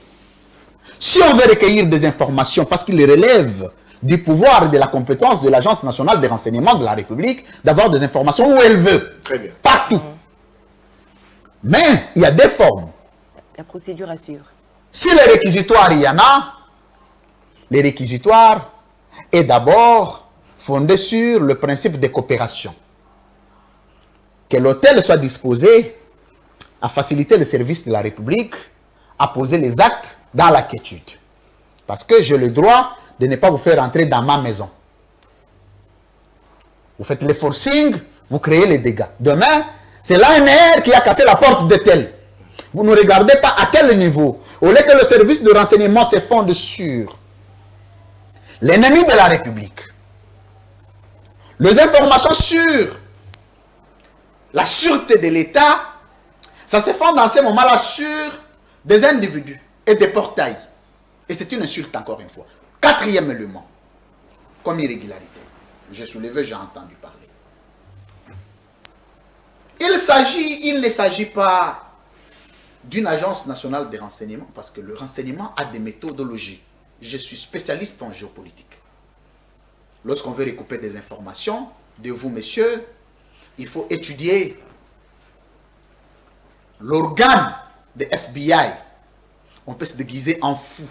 si on veut recueillir des informations, parce qu'il relève du pouvoir et de la compétence de l'Agence nationale des renseignements de la République, d'avoir des informations où elle veut. Très bien. Partout. Mais il y a des formes. La procédure assure. Si les réquisitoires, il y en a, les réquisitoires est d'abord fondé sur le principe de coopération. Que l'hôtel soit disposé à faciliter le service de la République, à poser les actes dans la quiétude. Parce que j'ai le droit de ne pas vous faire entrer dans ma maison. Vous faites les forcing, vous créez les dégâts. Demain, c'est l'ANR qui a cassé la porte de tel. Vous ne regardez pas à quel niveau. Au lieu que le service de renseignement se fonde sur l'ennemi de la République, les informations sur la sûreté de l'État, ça se fonde dans ce moment-là sur des individus et des portails. Et c'est une insulte encore une fois. 4e élément, comme irrégularité. J'ai soulevé, j'ai entendu parler. Il ne s'agit pas d'une agence nationale de renseignement, parce que le renseignement a des méthodologies. Je suis spécialiste en géopolitique. Lorsqu'on veut recouper des informations de vous, messieurs, il faut étudier l'organe de FBI. On peut se déguiser en fou.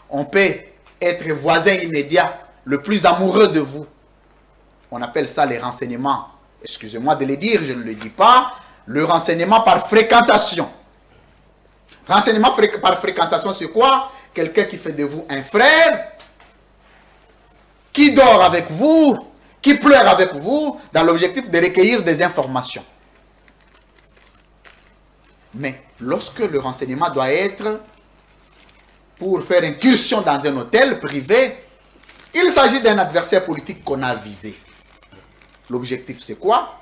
On peut être voisin immédiat, le plus amoureux de vous. On appelle ça les renseignements. Excusez-moi de le dire, je ne le dis pas. Le renseignement par fréquentation. Renseignement par fréquentation, c'est quoi? Quelqu'un qui fait de vous un frère, qui dort avec vous, qui pleure avec vous, dans l'objectif de recueillir des informations. Mais lorsque le renseignement doit être pour faire incursion dans un hôtel privé, il s'agit d'un adversaire politique qu'on a visé. L'objectif, c'est quoi?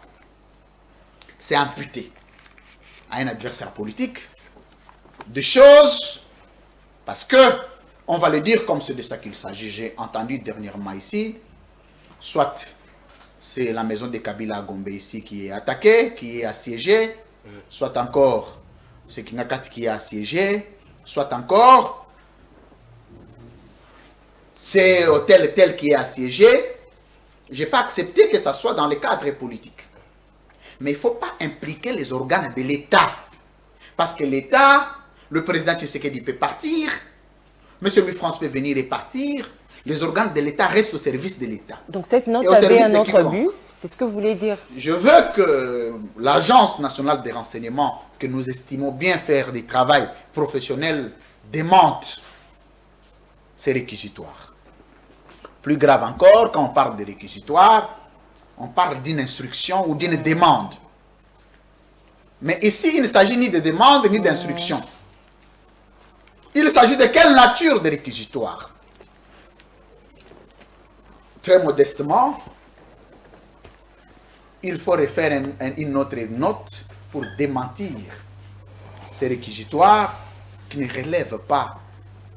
C'est imputer à un adversaire politique des choses, parce que, on va le dire comme c'est de ça qu'il s'agit. J'ai entendu dernièrement ici, soit c'est la maison de Kabila à Gombe ici qui est attaquée, qui est assiégée, soit encore c'est Kingakat qui est assiégé, soit encore c'est hôtel tel qui est assiégé. Je n'ai pas accepté que ça soit dans le cadre politique. Mais il ne faut pas impliquer les organes de l'État. Parce que l'État, le président Tshisekedi peut partir, M. Louis-France peut venir et partir, les organes de l'État restent au service de l'État. Donc cette note avait un autre but, c'est ce que vous voulez dire? Je veux que l'Agence nationale des renseignements, que nous estimons bien faire du travail professionnel, démente ces réquisitoires. Plus grave encore, quand on parle de réquisitoire, on parle d'une instruction ou d'une demande. Mais ici, il ne s'agit ni de demande ni d'instruction. Il s'agit de quelle nature de réquisitoire? Très modestement, il faut refaire une autre note pour démentir ces réquisitoires qui ne relèvent pas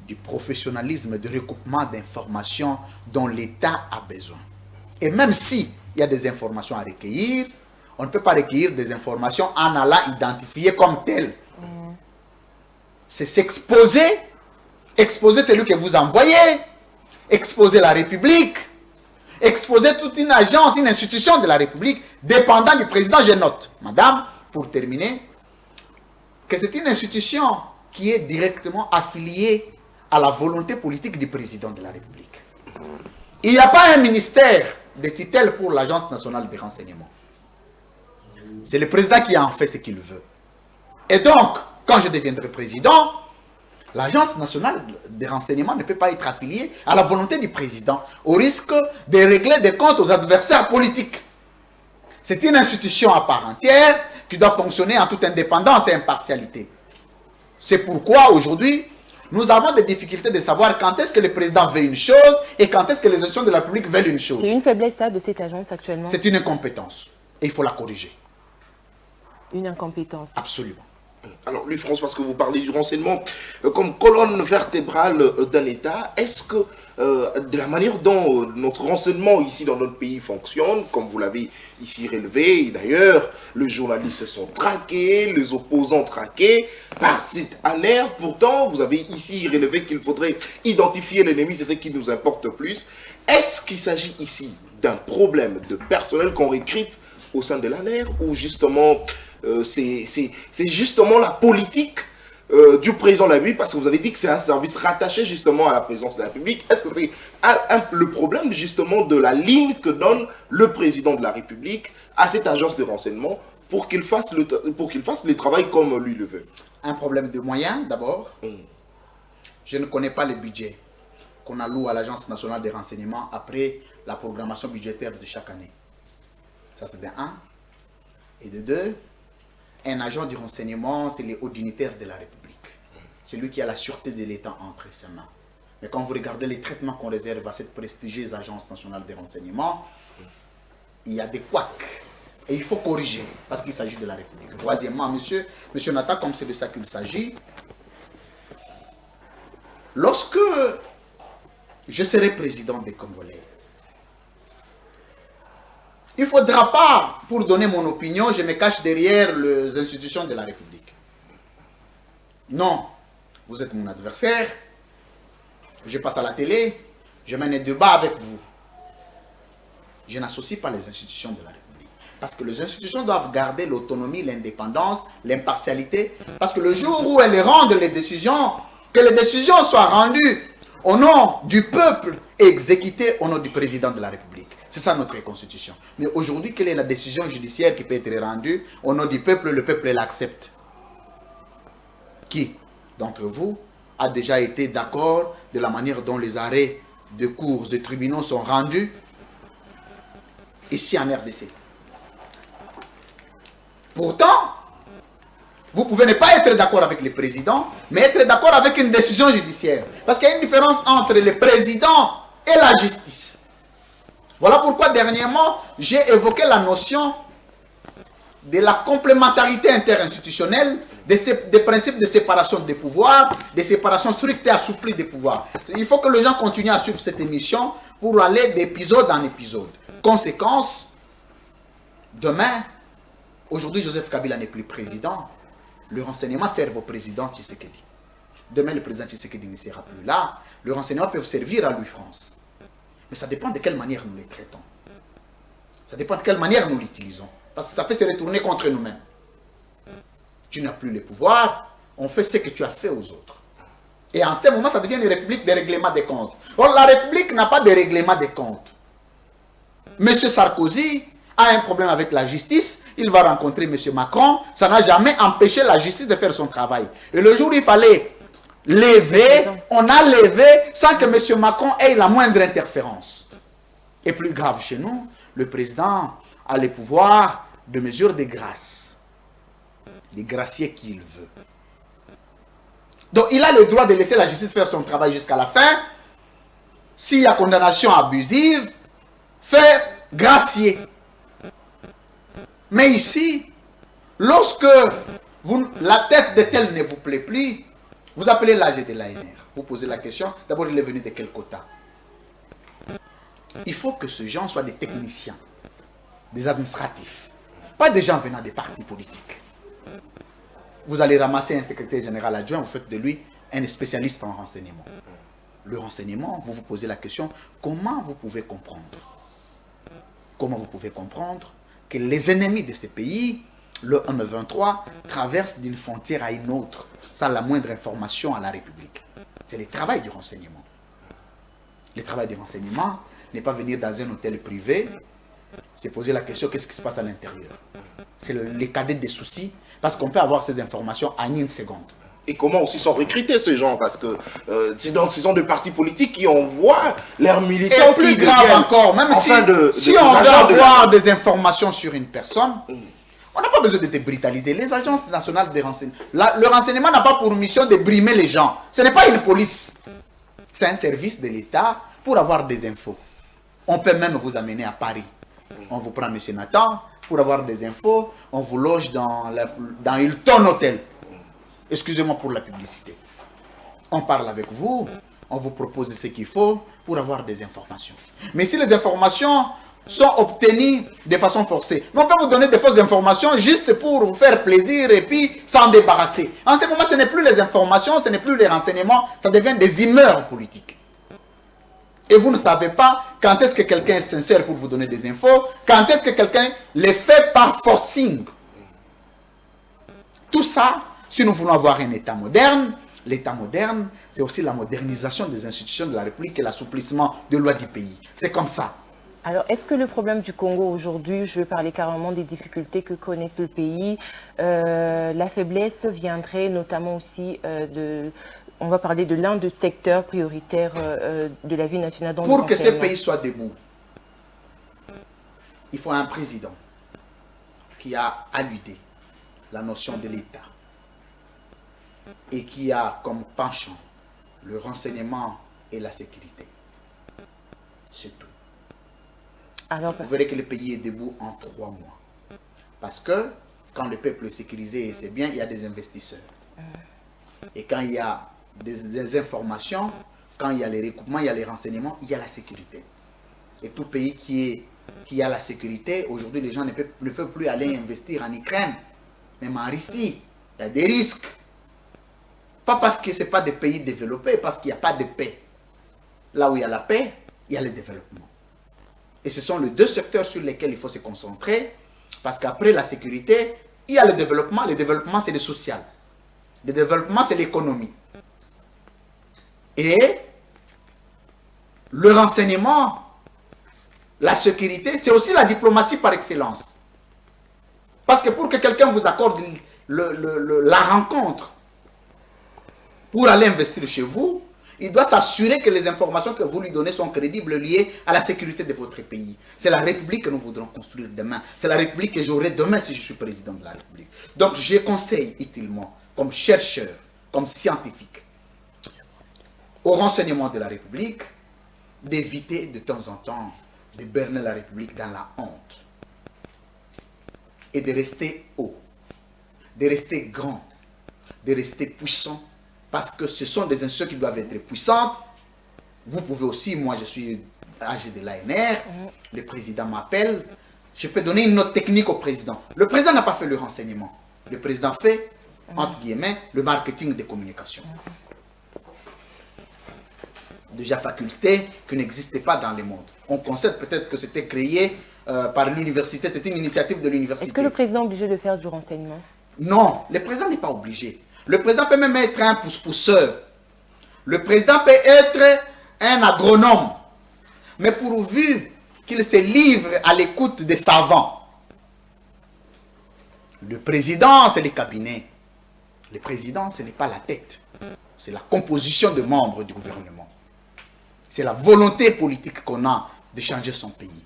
du professionnalisme et du recoupement d'informations dont l'État a besoin. Et même si il y a des informations à recueillir, on ne peut pas recueillir des informations en allant identifier comme telles. C'est s'exposer, exposer celui que vous envoyez, exposer la République, exposer toute une agence, une institution de la République, dépendant du président. Je note, madame, pour terminer, que c'est une institution qui est directement affiliée à la volonté politique du président de la République. Il n'y a pas un ministère de tutelle pour l'Agence nationale des renseignements. C'est le président qui en fait ce qu'il veut. Et donc, quand je deviendrai président, l'Agence nationale des renseignements ne peut pas être affiliée à la volonté du président, au risque de régler des comptes aux adversaires politiques. C'est une institution à part entière qui doit fonctionner en toute indépendance et impartialité. C'est pourquoi aujourd'hui, nous avons des difficultés de savoir quand est-ce que le président veut une chose et quand est-ce que les institutions de la République veulent une chose. C'est une faiblesse, ça, de cette agence actuellement? C'est une incompétence. Et il faut la corriger. Une incompétence. Absolument. Alors, Louis-France, parce que vous parlez du renseignement comme colonne vertébrale d'un État, est-ce que de la manière dont notre renseignement ici dans notre pays fonctionne, comme vous l'avez ici relevé, d'ailleurs, les journalistes sont traqués, les opposants traqués, par cette ANER, pourtant, vous avez ici relevé qu'il faudrait identifier l'ennemi, c'est ce qui nous importe le plus. Est-ce qu'il s'agit ici d'un problème de personnel qu'on recrute au sein de l'ANER, ou justement... c'est justement la politique du président de la République, parce que vous avez dit que c'est un service rattaché justement à la présidence de la République. Est-ce que c'est le problème justement de la ligne que donne le président de la République à cette agence de renseignement pour qu'il fasse le travail comme lui le veut? Un problème de moyens d'abord. Je ne connais pas le budget qu'on alloue à l'Agence nationale des renseignements après la programmation budgétaire de chaque année. Ça c'est de 1. Et de 2, un agent du renseignement, c'est les hauts dignitaires de la République. C'est lui qui a la sûreté de l'État entre ses mains. Mais quand vous regardez les traitements qu'on réserve à cette prestigieuse agence nationale des renseignements, il y a des couacs. Et il faut corriger, parce qu'il s'agit de la République. Troisièmement, monsieur Nata, comme c'est de ça qu'il s'agit, lorsque je serai président des Congolais, il ne faudra pas, pour donner mon opinion, je me cache derrière les institutions de la République. Non, vous êtes mon adversaire, je passe à la télé, je mène un débat avec vous. Je n'associe pas les institutions de la République. Parce que les institutions doivent garder l'autonomie, l'indépendance, l'impartialité. Parce que le jour où elles rendent les décisions, que les décisions soient rendues au nom du peuple et exécutées au nom du président de la République. C'est ça notre constitution. Mais aujourd'hui, quelle est la décision judiciaire qui peut être rendue au nom du peuple? Le peuple l'accepte. Qui d'entre vous a déjà été d'accord de la manière dont les arrêts de cours et tribunaux sont rendus ici en RDC? Pourtant, vous pouvez ne pas être d'accord avec le président, mais être d'accord avec une décision judiciaire. Parce qu'il y a une différence entre le président et la justice. Voilà pourquoi dernièrement, j'ai évoqué la notion de la complémentarité interinstitutionnelle, des principes de séparation des pouvoirs, de séparation stricte et assouplie des pouvoirs. Il faut que les gens continuent à suivre cette émission pour aller d'épisode en épisode. Conséquence, demain, aujourd'hui Joseph Kabila n'est plus président, le renseignement sert au président Tshisekedi. Demain, le président Tshisekedi ne sera plus là, le renseignement peut servir à Louis-France. Mais ça dépend de quelle manière nous les traitons. Ça dépend de quelle manière nous l'utilisons. Parce que ça peut se retourner contre nous-mêmes. Tu n'as plus le pouvoir, on fait ce que tu as fait aux autres. Et en ce moment, ça devient une république de règlement des comptes. Or, la République n'a pas de règlement des comptes. Monsieur Sarkozy a un problème avec la justice, il va rencontrer monsieur Macron, ça n'a jamais empêché la justice de faire son travail. Et le jour où il fallait lever, on a levé sans que M. Macron ait la moindre interférence. Et plus grave chez nous, le président a le pouvoir de mesure de grâce. De gracier qui il veut. Donc il a le droit de laisser la justice faire son travail jusqu'à la fin. S'il y a condamnation abusive, faire gracier. Mais ici, lorsque la tête de tel ne vous plaît plus, Vous appelez l'AG de l'ANR, vous posez la question, d'abord il est venu de quel quota? Il faut que ces gens soient des techniciens, des administratifs, pas des gens venant des partis politiques. Vous allez ramasser un secrétaire général adjoint, vous faites de lui un spécialiste en renseignement. Le renseignement, vous vous posez la question, comment vous pouvez comprendre? Comment vous pouvez comprendre que les ennemis de ces pays, le M23, traversent d'une frontière à une autre, sans la moindre information à la République? C'est le travail du renseignement. Le travail du renseignement n'est pas venir dans un hôtel privé, c'est poser la question, qu'est-ce qui se passe à l'intérieur? C'est le cadet des soucis, parce qu'on peut avoir ces informations en une seconde. Et comment aussi sont recrutés ces gens? Parce que ce sont des partis politiques qui envoient leurs militants. Et plus grave encore, même si on veut avoir des informations sur une personne, on n'a pas besoin de te brutaliser. Les agences nationales de renseignement, le renseignement n'a pas pour mission de brimer les gens. Ce n'est pas une police. C'est un service de l'État pour avoir des infos. On peut même vous amener à Paris. On vous prend M. Nathan pour avoir des infos. On vous loge dans Hilton Hotel. Excusez-moi pour la publicité. On parle avec vous, on vous propose ce qu'il faut pour avoir des informations. Mais si les informations sont obtenues de façon forcée, on peut vous donner des fausses informations juste pour vous faire plaisir et puis s'en débarrasser. En ce moment, ce n'est plus les informations, ce n'est plus les renseignements, ça devient des humeurs politiques. Et vous ne savez pas quand est-ce que quelqu'un est sincère pour vous donner des infos, quand est-ce que quelqu'un les fait par forcing. Tout ça, si nous voulons avoir un État moderne, l'État moderne, c'est aussi la modernisation des institutions de la République et l'assouplissement des lois du pays. C'est comme ça. Alors, est-ce que le problème du Congo aujourd'hui, je vais parler carrément des difficultés que connaît le pays, la faiblesse viendrait notamment aussi on va parler de l'un des secteurs prioritaires de la vie nationale. Pour que ce pays soit debout, il faut un président qui a alludé la notion de l'État et qui a comme penchant le renseignement et la sécurité. C'est tout. Alors, vous verrez que le pays est debout en 3 mois. Parce que quand le peuple est sécurisé, c'est bien, il y a des investisseurs. Et quand il y a des informations, quand il y a les recoupements, il y a les renseignements, il y a la sécurité. Et tout pays qui a la sécurité, aujourd'hui les gens ne peuvent plus aller investir en Ukraine, même en Russie. Il y a des risques. Pas parce que ce n'est pas des pays développés, parce qu'il n'y a pas de paix. Là où il y a la paix, il y a le développement. Et ce sont les 2 secteurs sur lesquels il faut se concentrer, parce qu'après la sécurité, il y a le développement. Le développement, c'est le social. Le développement, c'est l'économie. Et le renseignement, la sécurité, c'est aussi la diplomatie par excellence. Parce que pour que quelqu'un vous accorde la rencontre, pour aller investir chez vous, il doit s'assurer que les informations que vous lui donnez sont crédibles, liées à la sécurité de votre pays. C'est la République que nous voudrons construire demain. C'est la République que j'aurai demain si je suis président de la République. Donc je conseille utilement, comme chercheur, comme scientifique, au renseignement de la République, d'éviter de temps en temps de berner la République dans la honte. Et de rester haut, de rester grand, de rester puissant. Parce que ce sont des institutions qui doivent être puissantes. Vous pouvez aussi, moi je suis âgé de l'ANR, le président m'appelle, je peux donner une note technique au président. Le président n'a pas fait le renseignement. Le président fait, entre guillemets, le marketing des communications. Déjà faculté qui n'existait pas dans le monde. On concède peut-être que c'était créé par l'université, c'était une initiative de l'université. Est-ce que le président est obligé de faire du renseignement? Non, le président n'est pas obligé. Le président peut même être un pousse-pousseur. Le président peut être un agronome. Mais pourvu qu'il se livre à l'écoute des savants. Le président, c'est le cabinet. Le président, ce n'est pas la tête. C'est la composition de membres du gouvernement. C'est la volonté politique qu'on a de changer son pays.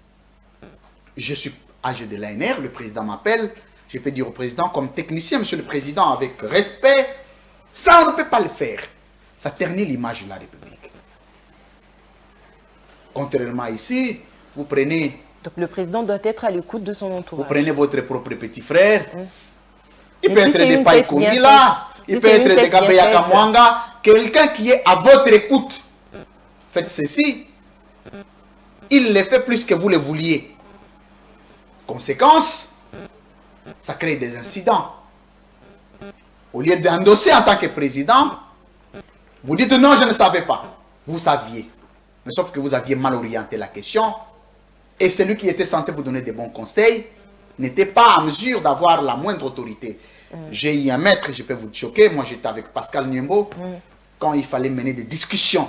Je suis âgé de l'ANR, le président m'appelle. Je peux dire au président, comme technicien, monsieur le président, avec respect, ça on ne peut pas le faire. Ça ternit l'image de la République. Contrairement à ici, vous prenez... Donc le président doit être à l'écoute de son entourage. Vous prenez votre propre petit frère. Il peut être des pailles commis là. il peut être de Gabeya Kamwanga, quelqu'un qui est à votre écoute. Faites ceci, il le fait plus que vous le vouliez. Conséquence, ça crée des incidents. Au lieu d'endosser en tant que président, vous dites non, je ne savais pas. Vous saviez. Mais sauf que vous aviez mal orienté la question. Et celui qui était censé vous donner des bons conseils n'était pas en mesure d'avoir la moindre autorité. J'ai eu un maître, je peux vous choquer. Moi, j'étais avec Pascal Niembo. Quand il fallait mener des discussions,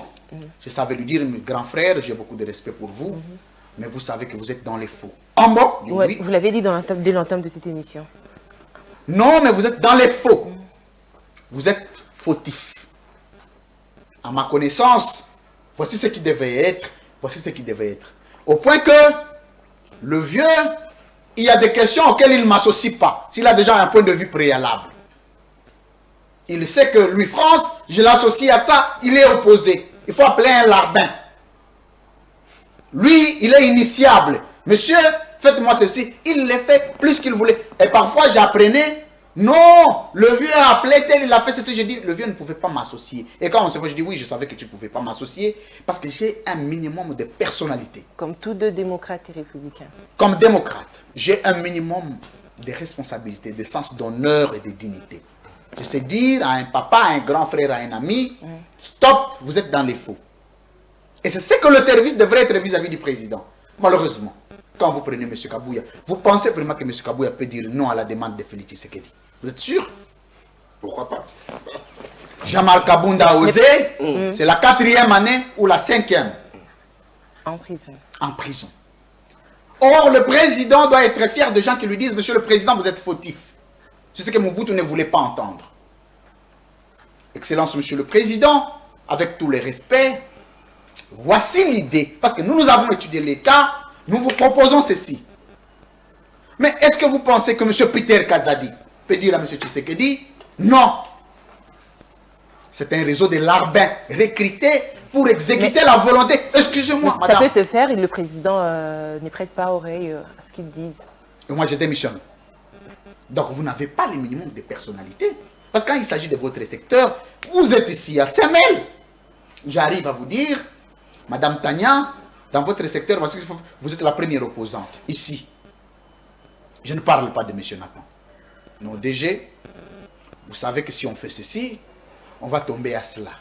je savais lui dire, grand frère, j'ai beaucoup de respect pour vous. Mais vous savez que vous êtes dans les faux. En bon, oui. Vous l'avez dit dès l'entame de cette émission. Non, mais vous êtes dans les faux. Vous êtes fautif. À ma connaissance, voici ce qui devait être. Voici ce qui devait être. Au point que le vieux, il y a des questions auxquelles il ne m'associe pas. S'il a déjà un point de vue préalable. Il sait que Louis France, je l'associe à ça, il est opposé. Il faut appeler un larbin. Lui, il est initiable. Monsieur, faites-moi ceci. Il le fait plus qu'il voulait. Et parfois, j'apprenais, non, le vieux a appelé tel, il a fait ceci. J'ai dit, le vieux ne pouvait pas m'associer. Et quand on se voit, je dis, oui, je savais que tu ne pouvais pas m'associer parce que j'ai un minimum de personnalité. Comme tous deux démocrates et républicains. Comme démocrate, j'ai un minimum de responsabilité, de sens d'honneur et de dignité. Je sais dire à un papa, à un grand frère, à un ami, stop, vous êtes dans les faux. Et c'est ce que le service devrait être vis-à-vis du président. Malheureusement, quand vous prenez M. Kabouya, vous pensez vraiment que M. Kabouya peut dire non à la demande de Félix Tshisekedi? Vous êtes sûr? Pourquoi pas? Jean-Marc Kabounda a osé, c'est la 4e année ou la 5e. En prison. En prison. Or, le président doit être fier de gens qui lui disent, Monsieur le Président, vous êtes fautif. C'est ce que Mobutu ne voulait pas entendre. Excellence, Monsieur le Président, avec tous les respects, voici l'idée. Parce que nous avons étudié l'État, nous vous proposons ceci. Mais est-ce que vous pensez que M. Peter Kazadi peut dire à M. Tshisekedi, non. C'est un réseau de larbins recrutés pour exécuter la volonté. Excusez-moi, madame. Ça peut se faire et le président ne prête pas oreille à ce qu'ils disent. Et moi, je démissionne. Donc, vous n'avez pas le minimum de personnalité. Parce que quand il s'agit de votre secteur, vous êtes ici à Semel. J'arrive à vous dire, Madame Tania, dans votre secteur, vous êtes la première opposante, ici. Je ne parle pas de M. Nathan. Non, DG, vous savez que si on fait ceci, on va tomber à cela.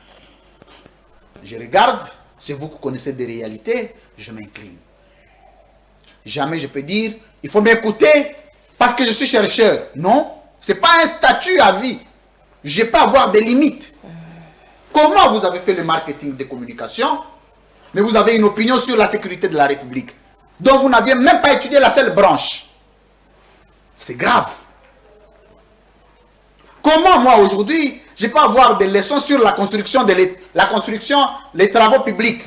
Je regarde, c'est vous qui connaissez des réalités, je m'incline. Jamais je peux dire, il faut m'écouter parce que je suis chercheur. Non, ce n'est pas un statut à vie. Je peux avoir des limites. Comment vous avez fait le marketing de communication, mais vous avez une opinion sur la sécurité de la République, dont vous n'aviez même pas étudié la seule branche? C'est grave. Comment moi aujourd'hui, je peux avoir des leçons sur la construction, les travaux publics?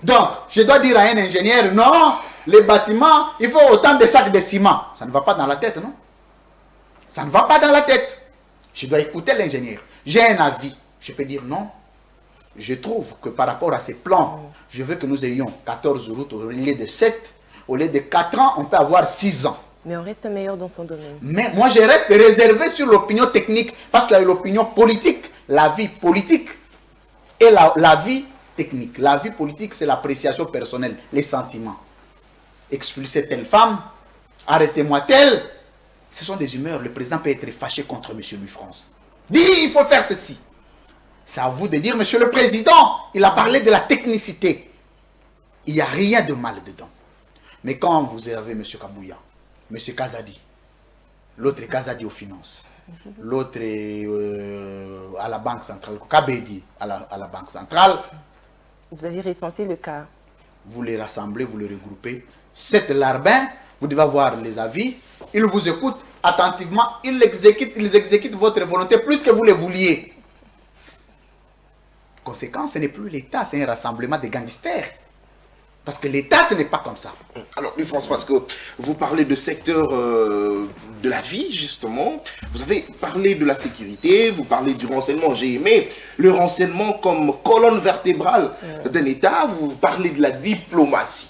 Donc, je dois dire à un ingénieur, non, les bâtiments, il faut autant de sacs de ciment. Ça ne va pas dans la tête, non? Ça ne va pas dans la tête. Je dois écouter l'ingénieur. J'ai un avis. Je peux dire non. Je trouve que par rapport à ces plans, je veux que nous ayons 14 routes au lieu de 7. Au lieu de 4 ans, on peut avoir 6 ans. Mais on reste meilleur dans son domaine. Mais moi, je reste réservé sur l'opinion technique. Parce qu'il y a l'opinion politique, la vie politique et la vie technique. La vie politique, c'est l'appréciation personnelle, les sentiments. Expulser telle femme, arrêtez-moi telle. Ce sont des humeurs. Le président peut être fâché contre M. Louis France. Dit, il faut faire ceci. C'est à vous de dire, Monsieur le Président, il a parlé de la technicité. Il n'y a rien de mal dedans. Mais quand vous avez M. Kabouya, M. Kazadi, l'autre est Kazadi aux finances, l'autre est à la Banque centrale, Kabedi à la Banque centrale. Vous avez recensé le cas. Vous les rassemblez, vous les regroupez. 7 larbins, vous devez avoir les avis. Ils vous écoutent attentivement. Ils exécutent votre volonté plus que vous le vouliez. Conséquent, ce n'est plus l'État, c'est un rassemblement de gangsters. Parce que l'État, ce n'est pas comme ça. Alors, Louis-François, parce que vous parlez de secteur de la vie, justement. Vous avez parlé de la sécurité, vous parlez du renseignement. J'ai aimé le renseignement comme colonne vertébrale d'un État. Vous parlez de la diplomatie.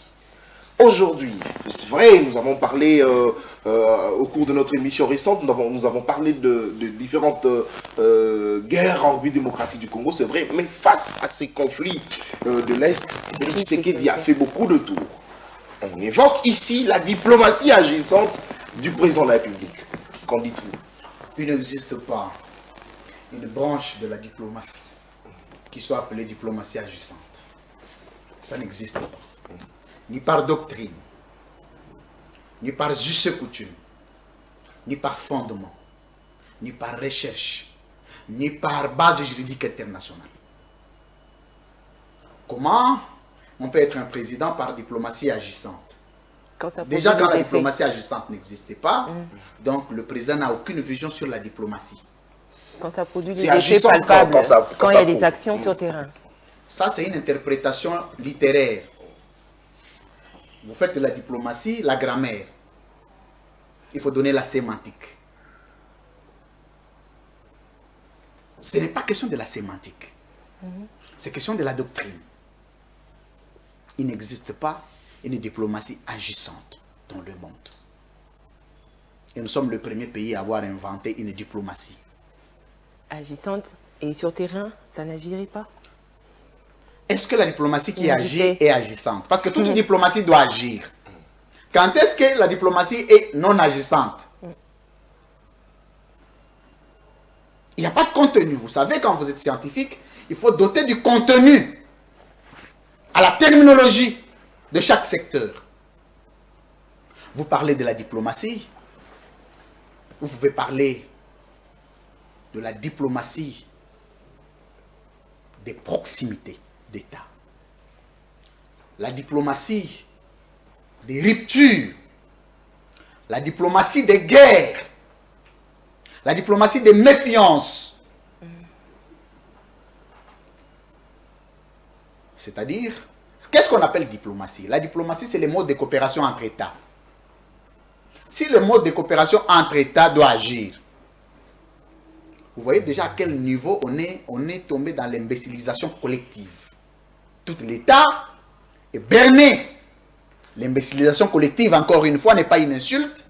aujourd'hui, c'est vrai, nous avons parlé au cours de notre émission récente, nous avons parlé de différentes guerres en République démocratique du Congo, c'est vrai, mais face à ces conflits de l'Est, Félix Tshisekedi a fait beaucoup de tours. On évoque ici la diplomatie agissante du président de la République. Qu'en dites-vous? Il n'existe pas une branche de la diplomatie qui soit appelée diplomatie agissante. Ça n'existe pas. Ni par doctrine, ni par juste coutume, ni par fondement, ni par recherche, ni par base juridique internationale. Comment on peut être un président par diplomatie agissante? Déjà, quand la diplomatie agissante n'existait pas, donc le président n'a aucune vision sur la diplomatie. Quand ça produit des effets palpables, quand il y a des actions sur terrain. Ça, c'est une interprétation littéraire. Vous faites de la diplomatie, la grammaire. Il faut donner la sémantique. Ce n'est pas question de la sémantique. C'est question de la doctrine. Il n'existe pas une diplomatie agissante dans le monde. Et nous sommes le premier pays à avoir inventé une diplomatie. Agissante et sur terrain, ça n'agirait pas? Est-ce que la diplomatie qui agit est agissante? Parce que toute diplomatie doit agir. Quand est-ce que la diplomatie est non agissante? Il n'y a pas de contenu. Vous savez, quand vous êtes scientifique, il faut doter du contenu à la terminologie de chaque secteur. Vous parlez de la diplomatie, vous pouvez parler de la diplomatie des proximités d'État. La diplomatie des ruptures, la diplomatie des guerres, la diplomatie des méfiances. C'est-à-dire, qu'est-ce qu'on appelle diplomatie? La diplomatie, c'est le mode de coopération entre États. Si le mode de coopération entre États doit agir, vous voyez déjà à quel niveau on est tombé dans l'imbécilisation collective. Tout l'État est berné. L'imbécilisation collective, encore une fois, n'est pas une insulte.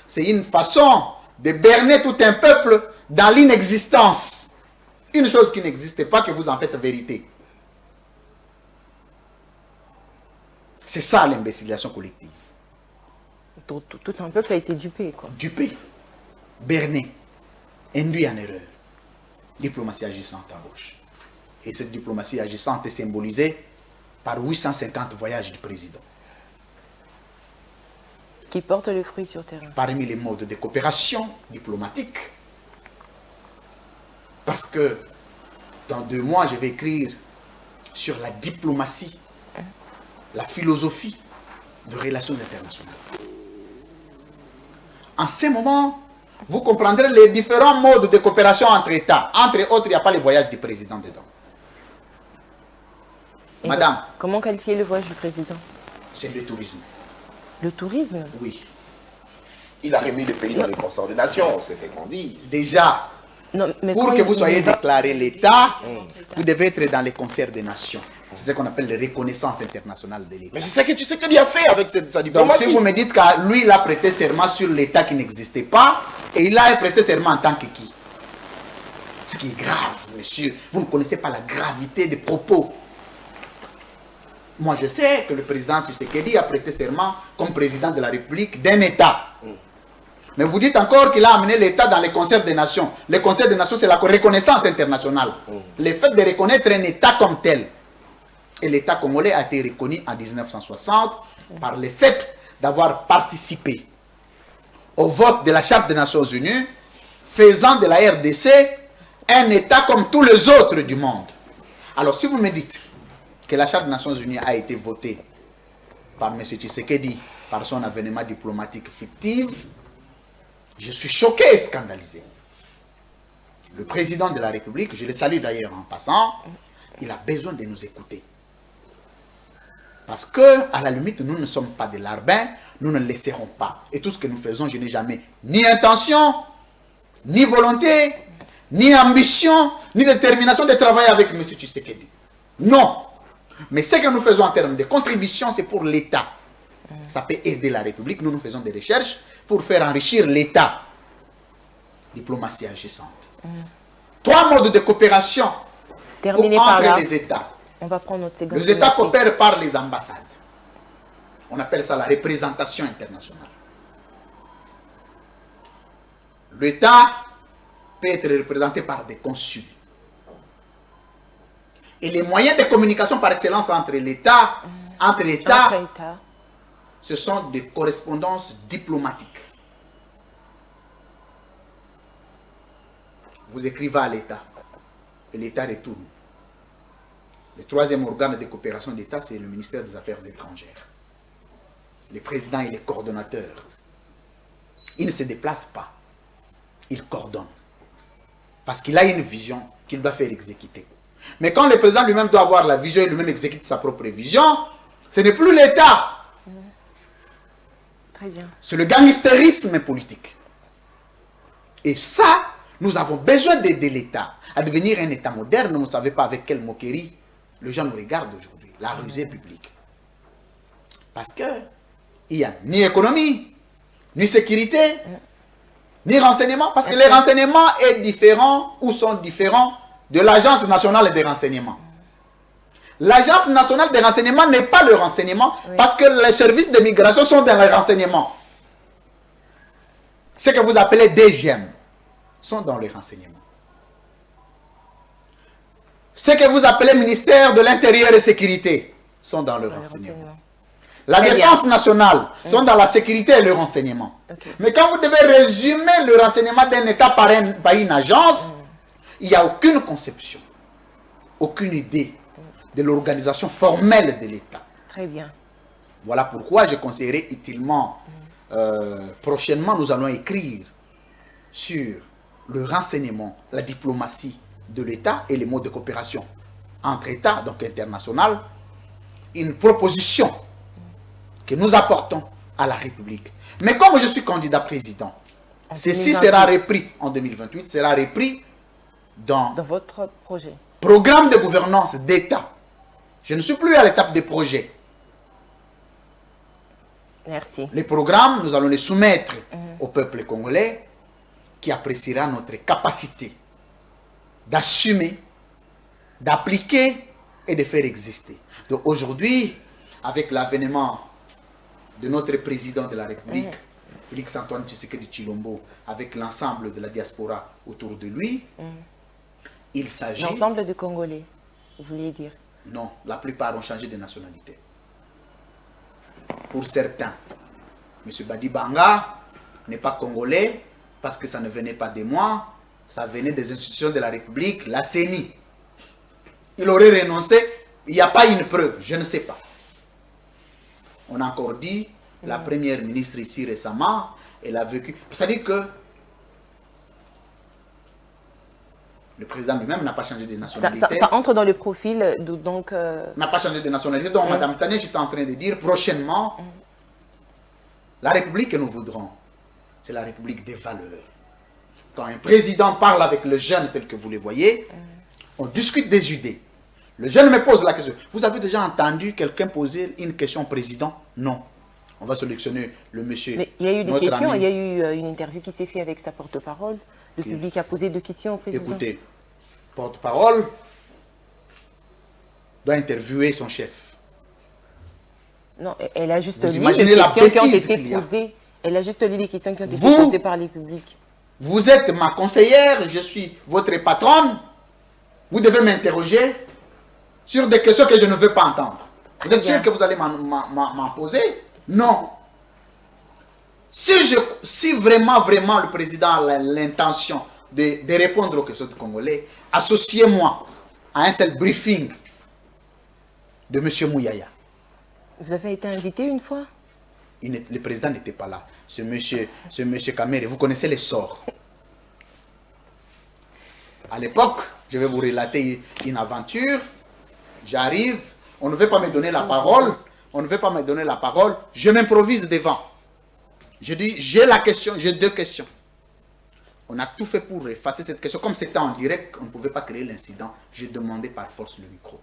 C'est une façon de berner tout un peuple dans l'inexistence. Une chose qui n'existe pas, que vous en faites vérité. C'est ça l'imbécilisation collective. Tout un peuple a été dupé, quoi. Dupé, berné, induit en erreur. Diplomatie agissante à gauche. Et cette diplomatie agissante est symbolisée par 850 voyages du président. Qui portent le fruit sur terrain. Parmi les modes de coopération diplomatique. Parce que dans 2 mois, je vais écrire sur la diplomatie, la philosophie de relations internationales. En ce moment, vous comprendrez les différents modes de coopération entre États. Entre autres, il n'y a pas les voyages du président dedans. Et Madame. Comment qualifier le voyage du président? C'est le tourisme. Le tourisme? Oui. Il a remis le pays dans les consorts des nations, c'est ce qu'on dit. Déjà, non, mais pour que vous soyez déclaré l'État, vous devez être dans les concerts des nations. C'est ce qu'on appelle la reconnaissance internationale de l'État. Mais c'est ça que tu sais qu'il a fait avec sa Donc diplomatie. si vous me dites que lui, il a prêté serment sur l'État qui n'existait pas, et il a prêté serment en tant que qui? Ce qui est grave, monsieur. Vous ne connaissez pas la gravité des propos. Moi, je sais que le président Tshisekedi a prêté serment comme président de la République d'un État. Mais vous dites encore qu'il a amené l'État dans les concerts des nations. Les concerts des nations, c'est la reconnaissance internationale. Le fait de reconnaître un État comme tel. Et l'État congolais a été reconnu en 1960 par le fait d'avoir participé au vote de la Charte des Nations Unies, faisant de la RDC un État comme tous les autres du monde. Alors, si vous me dites que la Charte des Nations Unies a été votée par M. Tshisekedi, par son avènement diplomatique fictif, je suis choqué et scandalisé. Le président de la République, je le salue d'ailleurs en passant, il a besoin de nous écouter. Parce que, à la limite, nous ne sommes pas des larbins, nous ne le laisserons pas. Et tout ce que nous faisons, je n'ai jamais ni intention, ni volonté, ni ambition, ni détermination de travailler avec M. Tshisekedi. Non. Mais ce que nous faisons en termes de contribution, c'est pour l'État. Ça peut aider la République. Nous faisons des recherches pour faire enrichir l'État. Diplomatie agissante. 3 modes de coopération Terminé par là. entre les États. On va prendre notre seconde. Les États coopèrent par les ambassades. On appelle ça la représentation internationale. L'État peut être représenté par des consuls. Et les moyens de communication par excellence entre l'État, ce sont des correspondances diplomatiques. Vous écrivez à l'État et l'État retourne. Le 3e organe de coopération d'État, c'est le ministère des Affaires étrangères. Les présidents et les coordonnateurs, ils ne se déplacent pas. Ils coordonnent. Parce qu'il a une vision qu'il doit faire exécuter. Mais quand le président lui-même doit avoir la vision et lui-même exécute sa propre vision, ce n'est plus l'État. Très bien. C'est le gangstérisme politique. Et ça, nous avons besoin d'aider l'État à devenir un État moderne. Vous ne savez pas avec quelle moquerie les gens nous regardent aujourd'hui. La rusée publique. Parce que il n'y a ni économie, ni sécurité, ni renseignement. Parce que les renseignements est différent ou sont différents de l'Agence nationale des renseignements. L'Agence nationale des renseignements n'est pas le renseignement parce que les services de migration sont dans le renseignement. Ce que vous appelez DGM sont dans les renseignements. Ce que vous appelez ministère de l'Intérieur et Sécurité sont dans le renseignement. La défense nationale sont dans la sécurité et le renseignement. Mais quand vous devez résumer le renseignement d'un État par une agence, il n'y a aucune conception, aucune idée de l'organisation formelle de l'État. Très bien. Voilà pourquoi je conseillerais utilement, prochainement, nous allons écrire sur le renseignement, la diplomatie de l'État et les modes de coopération entre États, donc international, une proposition que nous apportons à la République. Mais comme je suis candidat président, ceci sera repris en 2028, sera repris dans votre projet. Programme de gouvernance d'État. Je ne suis plus à l'étape des projets. Merci. Les programmes, nous allons les soumettre au peuple congolais qui appréciera notre capacité d'assumer, d'appliquer et de faire exister. Donc aujourd'hui, avec l'avènement de notre président de la République, Félix-Antoine Tshisekedi Tshilombo, avec l'ensemble de la diaspora autour de lui, il s'agit... L'ensemble de Congolais, vous vouliez dire? Non, la plupart ont changé de nationalité. Pour certains, M. Badi Banga n'est pas congolais parce que ça ne venait pas de moi, ça venait des institutions de la République, la CENI. Il aurait renoncé, il n'y a pas une preuve, je ne sais pas. On a encore dit, la première ministre ici récemment, elle a vécu... C'est-à-dire que le président lui-même n'a pas changé de nationalité. Ça entre dans le profil, donc... N'a pas changé de nationalité. Donc, Mme Tané, j'étais en train de dire, prochainement, la République que nous voudrons, c'est la République des valeurs. Quand un président parle avec le jeune tel que vous le voyez, on discute des idées. Le jeune me pose la question. Vous avez déjà entendu quelqu'un poser une question au président? Non. On va sélectionner le monsieur. Mais il y a eu des questions, il y a eu une interview qui s'est faite avec sa porte-parole. Le public a posé 2 questions au président. Écoutez, porte-parole doit interviewer son chef. Non, elle a juste Vous lu imaginez les la questions qui ont bêtise été qu'il y a. posées. Elle a juste lu les questions qui ont été Vous- posées par les publics. Vous êtes ma conseillère, je suis votre patronne. Vous devez m'interroger sur des questions que je ne veux pas entendre. Vous êtes sûr que vous allez m'en poser? Non. Si vraiment le président a l'intention de répondre aux questions du Congolais, associez-moi à un seul briefing de M. Mouyaya. Vous avez été invité une fois? Le président n'était pas là. Ce monsieur Kamere, vous connaissez les sorts. À l'époque, je vais vous relater une aventure. J'arrive, on ne veut pas me donner la parole. On ne veut pas me donner la parole. Je m'improvise devant. Je dis, j'ai la question, j'ai 2 questions. On a tout fait pour effacer cette question. Comme c'était en direct, on ne pouvait pas créer l'incident. J'ai demandé par force le micro.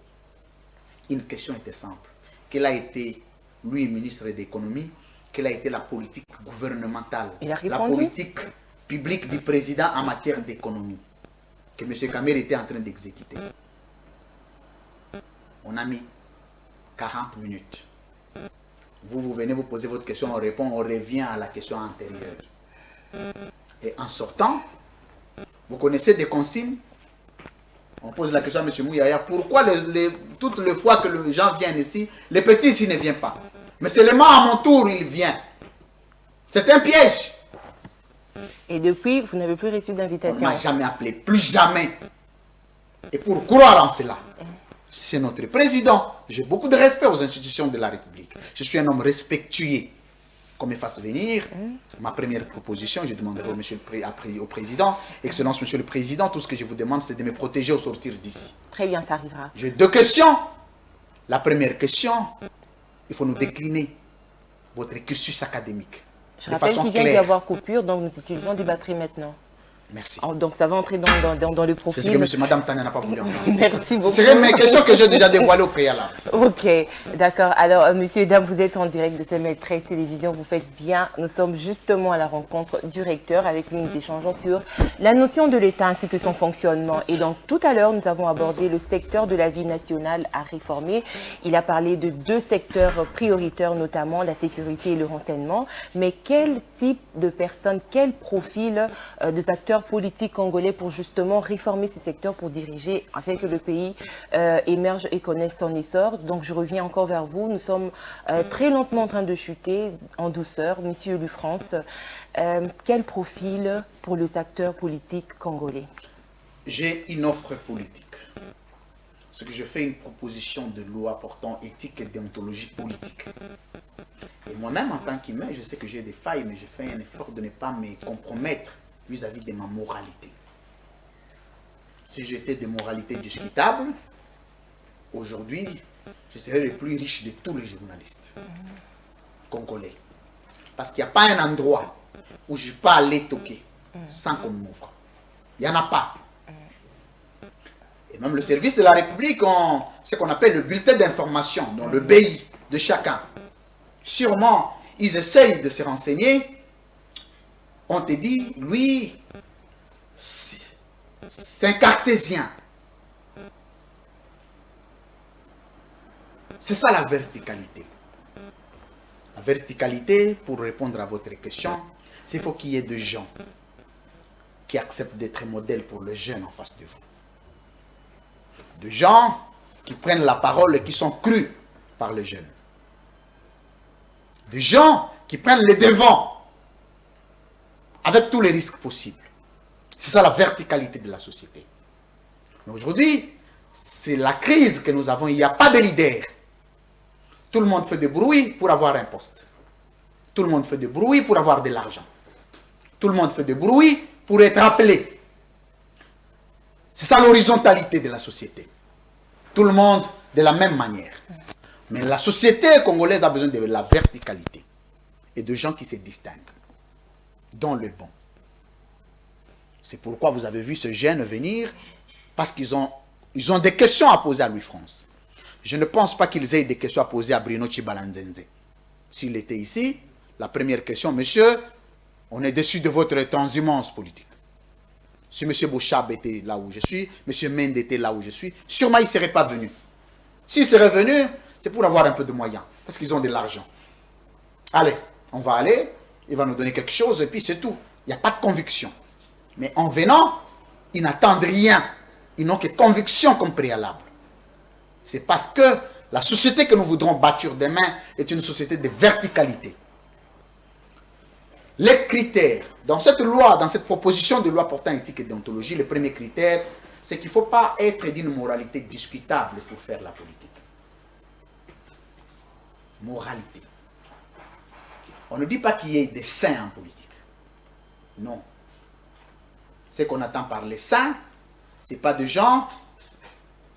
Une question était simple. Quel a été lui, ministre de l'économie, quelle a été la politique gouvernementale, Il a la répondu. politique publique du président en matière d'économie, que M. Kamer était en train d'exécuter. On a mis 40 minutes. Vous venez vous poser votre question, on répond, on revient à la question antérieure. Et en sortant, vous connaissez des consignes. On pose la question à M. Mouyaya, pourquoi toutes les fois que les gens viennent ici, les petits ici ne viennent pas? Mais seulement à mon tour, il vient. C'est un piège. Et depuis, vous n'avez plus reçu On ne d'invitation. m'a jamais appelé, plus jamais. Et pour croire en cela, c'est notre président. J'ai beaucoup de respect aux institutions de la République. Je suis un homme respectueux. Qu'on me fasse venir, ma première proposition, je demanderai au président, Excellence Monsieur le Président, tout ce que je vous demande, c'est de me protéger au sortir d'ici. Très bien, ça arrivera. J'ai deux questions. La première question, il faut nous décliner votre cursus académique. Je De rappelle façon qu'il vient d'y claire. avoir coupure, donc nous utilisons des batteries maintenant. Merci. Donc ça va entrer dans le C'est profil. ce que monsieur, madame Tania n'a pas voulu entendre. Merci beaucoup. Ce seraient mes questions que j'ai déjà dévoilées au préalable. Ok, d'accord. Alors, messieurs et dames, vous êtes en direct de CML 13 Télévision, vous faites bien. Nous sommes justement à la rencontre du recteur. Avec lui, nous échangeons sur la notion de l'État ainsi que son fonctionnement. Et donc, tout à l'heure, nous avons abordé le secteur de la vie nationale à réformer. Il a parlé de deux secteurs prioritaires, notamment la sécurité et le renseignement. Mais quel type de personnes, quel profil de acteurs politiques congolais pour justement réformer ces secteurs, pour diriger, afin que le pays émerge et connaisse son essor? Donc je reviens encore vers vous. Nous sommes très lentement en train de chuter en douceur. Monsieur Lufrance, quel profil pour les acteurs politiques congolais? J'ai une offre politique. Ce que je fais une proposition de loi portant éthique et déontologie politique. Et moi-même, en tant qu'humain, je sais que j'ai des failles, mais je fais un effort de ne pas me compromettre vis-à-vis de ma moralité. Si j'étais de moralité discutable, aujourd'hui, je serais le plus riche de tous les journalistes congolais. Parce qu'il n'y a pas un endroit où je peux aller toquer sans qu'on m'ouvre. Il n'y en a pas. Et même le service de la République ont ce qu'on appelle le bulletin d'information dans le pays de chacun. Sûrement, ils essayent de se renseigner. On te dit, lui, c'est un cartésien. C'est ça la verticalité. La verticalité, pour répondre à votre question, c'est qu'il faut qu'il y ait des gens qui acceptent d'être modèles pour les jeunes en face de vous. Des gens qui prennent la parole et qui sont crus par les jeunes. Des gens qui prennent les devants avec tous les risques possibles. C'est ça la verticalité de la société. Mais aujourd'hui, c'est la crise que nous avons. Il n'y a pas de leader. Tout le monde fait du bruit pour avoir un poste. Tout le monde fait du bruit pour avoir de l'argent. Tout le monde fait du bruit pour être appelé. C'est ça l'horizontalité de la société. Tout le monde de la même manière. Mais la société congolaise a besoin de la verticalité et de gens qui se distinguent dans le bon. C'est pourquoi vous avez vu ce jeune venir, parce qu'ils ont des questions à poser à Louis France. Je ne pense pas qu'ils aient des questions à poser à Bruno Chibalanzenze. S'il était ici, la première question, monsieur, on est déçu de votre transhumance politique. Si M. Bouchab était là où je suis, M. Mende était là où je suis, sûrement il ne serait pas venu. S'il serait venu, c'est pour avoir un peu de moyens, parce qu'ils ont de l'argent. Allez, on va aller, il va nous donner quelque chose, et puis c'est tout. Il n'y a pas de conviction. Mais en venant, ils n'attendent rien. Ils n'ont que conviction comme préalable. C'est parce que la société que nous voudrons bâtir demain est une société de verticalité. Les critères, dans cette loi, dans cette proposition de loi portant éthique et déontologie, le premier critère, c'est qu'il ne faut pas être d'une moralité discutable pour faire la politique. Moralité. On ne dit pas qu'il y ait des saints en politique. Non. Ce qu'on attend par les saints, ce n'est pas des gens,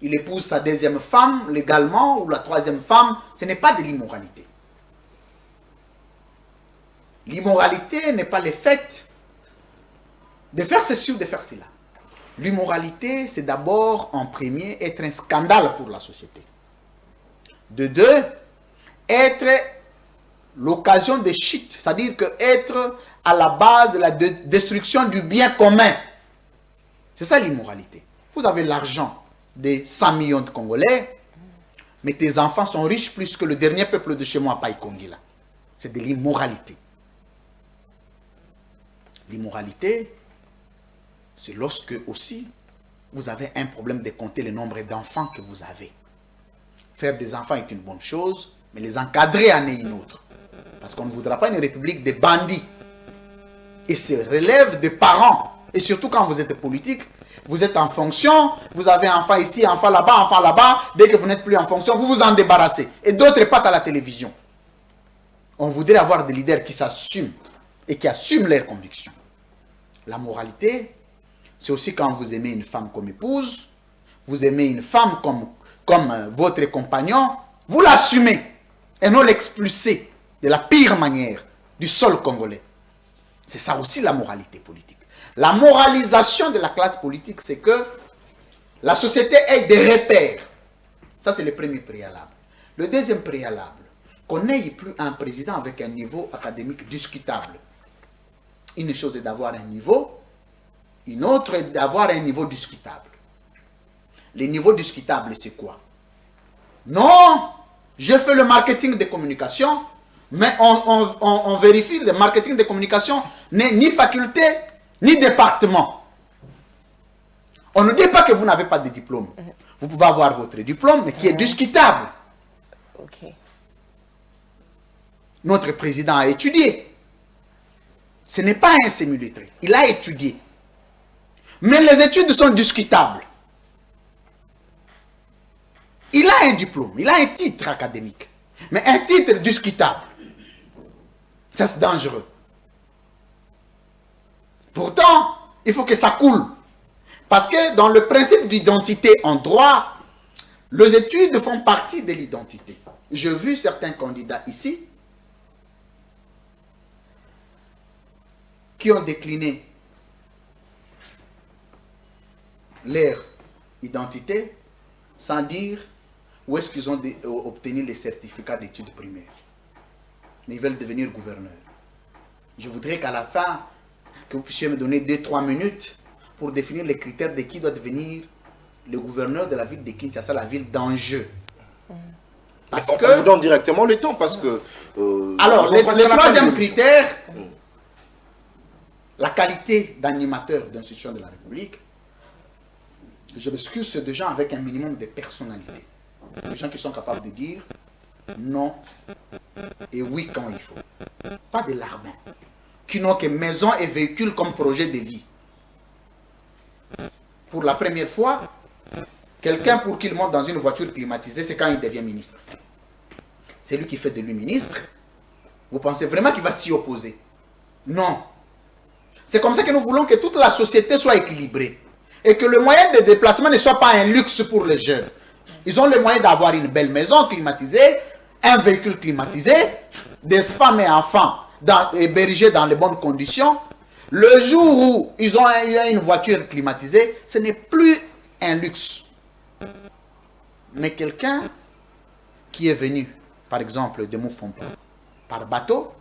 il épouse sa deuxième femme légalement, ou la troisième femme, ce n'est pas de l'immoralité. L'immoralité n'est pas le fait de faire ceci ou de faire cela. L'immoralité, c'est d'abord, en premier, être un scandale pour la société. De deux, être l'occasion de chute, c'est-à-dire que être à la base de la destruction du bien commun. C'est ça l'immoralité. Vous avez l'argent des 100 millions de Congolais, mais tes enfants sont riches plus que le dernier peuple de chez moi, Païkongila. C'est de l'immoralité. L'immoralité, c'est lorsque aussi vous avez un problème de compter le nombre d'enfants que vous avez. Faire des enfants est une bonne chose, mais les encadrer en est une autre. Parce qu'on ne voudra pas une république de bandits. Et c'est relève des parents. Et surtout quand vous êtes politique, vous êtes en fonction, vous avez un enfant ici, un enfant là-bas. Dès que vous n'êtes plus en fonction, vous vous en débarrassez. Et d'autres passent à la télévision. On voudrait avoir des leaders qui s'assument et qui assument leurs convictions. La moralité, c'est aussi quand vous aimez une femme comme épouse, vous aimez une femme comme votre compagnon, vous l'assumez et non l'expulsez de la pire manière du sol congolais. C'est ça aussi la moralité politique. La moralisation de la classe politique, c'est que la société ait des repères. Ça, c'est le premier préalable. Le deuxième préalable, qu'on n'ait plus un président avec un niveau académique discutable. Une chose est d'avoir un niveau, une autre est d'avoir un niveau discutable. Le niveau discutable, c'est quoi? Non, je fais le marketing de communication, mais on vérifie le marketing de communication n'est ni faculté, ni département. On ne dit pas que vous n'avez pas de diplôme. Vous pouvez avoir votre diplôme, mais qui est discutable. Ok. Notre président a étudié. Ce n'est pas un semi-lettré. Il a étudié. Mais les études sont discutables. Il a un diplôme, il a un titre académique. Mais un titre discutable. Ça, c'est dangereux. Pourtant, il faut que ça coule. Parce que dans le principe d'identité en droit, les études font partie de l'identité. J'ai vu certains candidats ici qui ont décliné leur identité sans dire où est-ce qu'ils ont obtenu les certificats d'études primaires. Mais ils veulent devenir gouverneurs. Je voudrais qu'à la fin, que vous puissiez me donner 2-3 minutes pour définir les critères de qui doit devenir le gouverneur de la ville de Kinshasa, la ville d'enjeu. Parce que... On vous donne directement le temps, parce que... alors, le troisième critère, la qualité d'animateur d'institution de la République, je m'excuse, c'est des gens avec un minimum de personnalité. Des gens qui sont capables de dire non et oui quand il faut. Pas des larbins. Qui n'ont que maison et véhicule comme projet de vie. Pour la première fois, quelqu'un pour qu'il monte dans une voiture climatisée, c'est quand il devient ministre. C'est lui qui fait de lui ministre. Vous pensez vraiment qu'il va s'y opposer? Non. C'est comme ça que nous voulons que toute la société soit équilibrée. Et que le moyen de déplacement ne soit pas un luxe pour les jeunes. Ils ont le moyen d'avoir une belle maison climatisée, un véhicule climatisé, des femmes et enfants hébergés dans les bonnes conditions. Le jour où ils ont une voiture climatisée, ce n'est plus un luxe. Mais quelqu'un qui est venu, par exemple, de Mupompa, par bateau,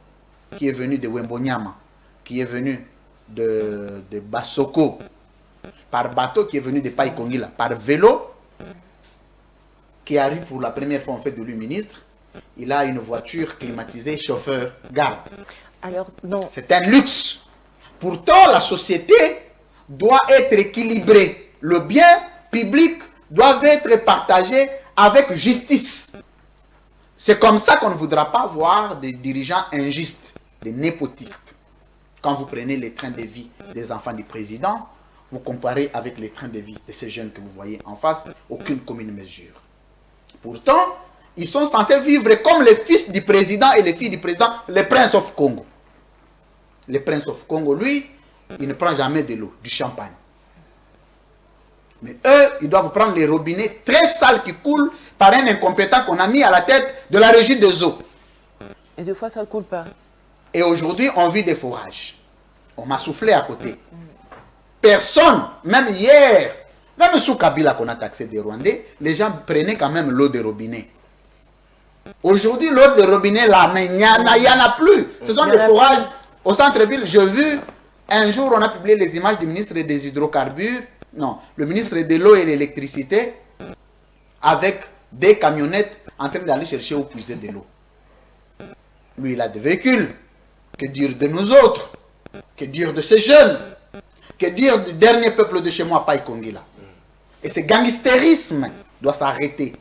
qui est venu de Wembonyama, qui est venu de Basoko, par bateau, qui est venu de Païkongila, par vélo, qui arrive pour la première fois, on fait de lui ministre, il a une voiture climatisée, chauffeur, garde. Alors, non. C'est un luxe. Pourtant, la société doit être équilibrée. Le bien public doit être partagé avec justice. C'est comme ça qu'on ne voudra pas voir des dirigeants injustes, des népotistes. Quand vous prenez les trains de vie des enfants du président, vous comparez avec les trains de vie de ces jeunes que vous voyez en face, aucune commune mesure. Pourtant, ils sont censés vivre comme les fils du président et les filles du président, le prince of Congo. Le prince of Congo, lui, il ne prend jamais de l'eau, du champagne. Mais eux, ils doivent prendre les robinets très sales qui coulent par un incompétent qu'on a mis à la tête de la régie des eaux. Et des fois, ça ne coule pas. Et aujourd'hui, on vit des forages. On m'a soufflé à côté. Personne, même hier, même sous Kabila qu'on a taxé des Rwandais, les gens prenaient quand même l'eau des robinets. Aujourd'hui, l'eau de robinet, là, mais il n'y en a plus. Ce sont des forages au centre-ville. J'ai vu, un jour, on a publié les images du ministre des hydrocarbures, non, le ministre de l'eau et de l'électricité, avec des camionnettes en train d'aller chercher ou puiser de l'eau. Lui, il a des véhicules. Que dire de nous autres? Que dire de ces jeunes? Que dire du dernier peuple de chez moi, Paï Kongila? Et ce gangstérisme doit s'arrêter.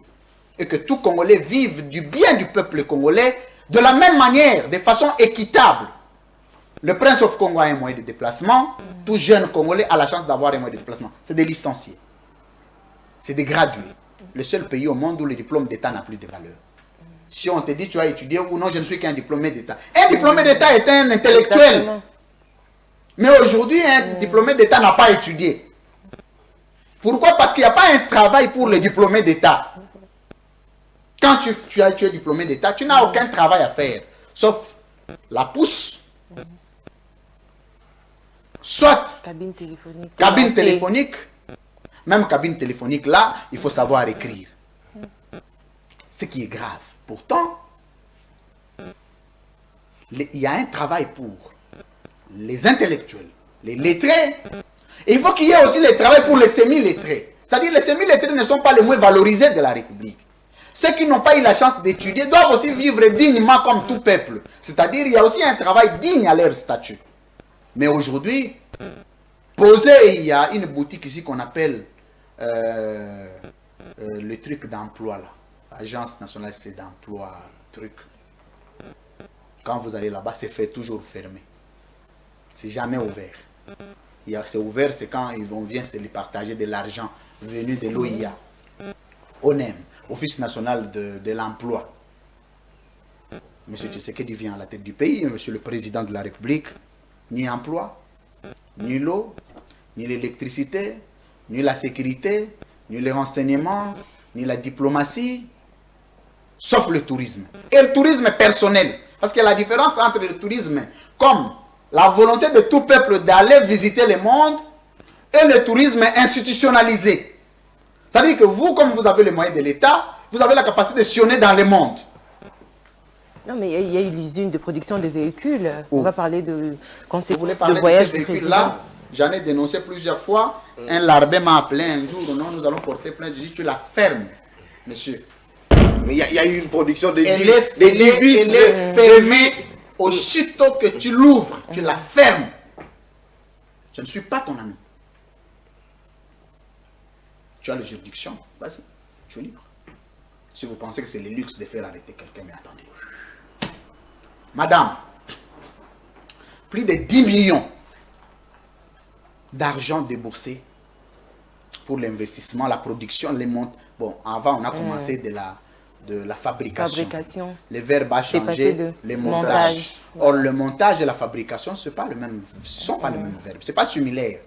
Et que tout Congolais vive du bien du peuple congolais de la même manière, de façon équitable. Le Prince of Congo a un moyen de déplacement. Tout jeune Congolais a la chance d'avoir un moyen de déplacement. C'est des licenciés. C'est des gradués. Le seul pays au monde où le diplôme d'État n'a plus de valeur. Si on te dit tu as étudié ou non, je ne suis qu'un diplômé d'État. Un diplômé d'État est un intellectuel. Exactement. Mais aujourd'hui, un diplômé d'État n'a pas étudié. Pourquoi? Parce qu'il n'y a pas un travail pour les diplômés d'État. Quand tu es diplômé d'État, tu n'as aucun travail à faire. Sauf la pousse. Soit Cabine téléphonique. cabine téléphonique. Même cabine téléphonique, là, il faut savoir écrire. Ce qui est grave. Pourtant, il y a un travail pour les intellectuels, les lettrés. Et il faut qu'il y ait aussi le travail pour les semi-lettrés. C'est-à-dire les semi-lettrés ne sont pas les moins valorisés de la République. Ceux qui n'ont pas eu la chance d'étudier doivent aussi vivre dignement comme tout peuple. C'est-à-dire il y a aussi un travail digne à leur statut. Mais aujourd'hui, il y a une boutique ici qu'on appelle le truc d'emploi là. Agence nationale c'est d'emploi, truc. Quand vous allez là-bas, c'est fait toujours fermé. C'est jamais ouvert. C'est ouvert, c'est quand on vient se les partager de l'argent venu de l'OIA. ONEM, Office national de l'emploi. Monsieur Tshisekedi vient à la tête du pays, monsieur le président de la République, ni emploi, ni l'eau, ni l'électricité, ni la sécurité, ni le renseignement, ni la diplomatie, sauf le tourisme. Et le tourisme personnel. Parce que la différence entre le tourisme comme la volonté de tout peuple d'aller visiter le monde et le tourisme institutionnalisé. C'est-à-dire que vous, comme vous avez les moyens de l'État, vous avez la capacité de sillonner dans le monde. Non, mais il y a eu l'usine de production de véhicules. Où? On va parler de concept Vous voulez de parler de voyage ces du président. véhicules-là? J'en ai dénoncé plusieurs fois. Un larbin m'a appelé un jour. Non, nous allons porter plainte. Je dis, tu la fermes, monsieur. Mais il y a eu une production de Elle 10 est fermée. Aussitôt que tu l'ouvres, tu la fermes. Je ne suis pas ton ami. Tu as la juridiction, vas-y, tu es libre. Si vous pensez que c'est le luxe de faire arrêter quelqu'un, mais attendez. Madame, plus de 10 millions d'argent déboursé pour l'investissement, la production, les montes. Bon, avant, on a commencé de la fabrication. Le verbe a C'est passé changé, de le montage. Or, le montage et la fabrication, ce ne sont pas le même verbe. Ce n'est pas similaire.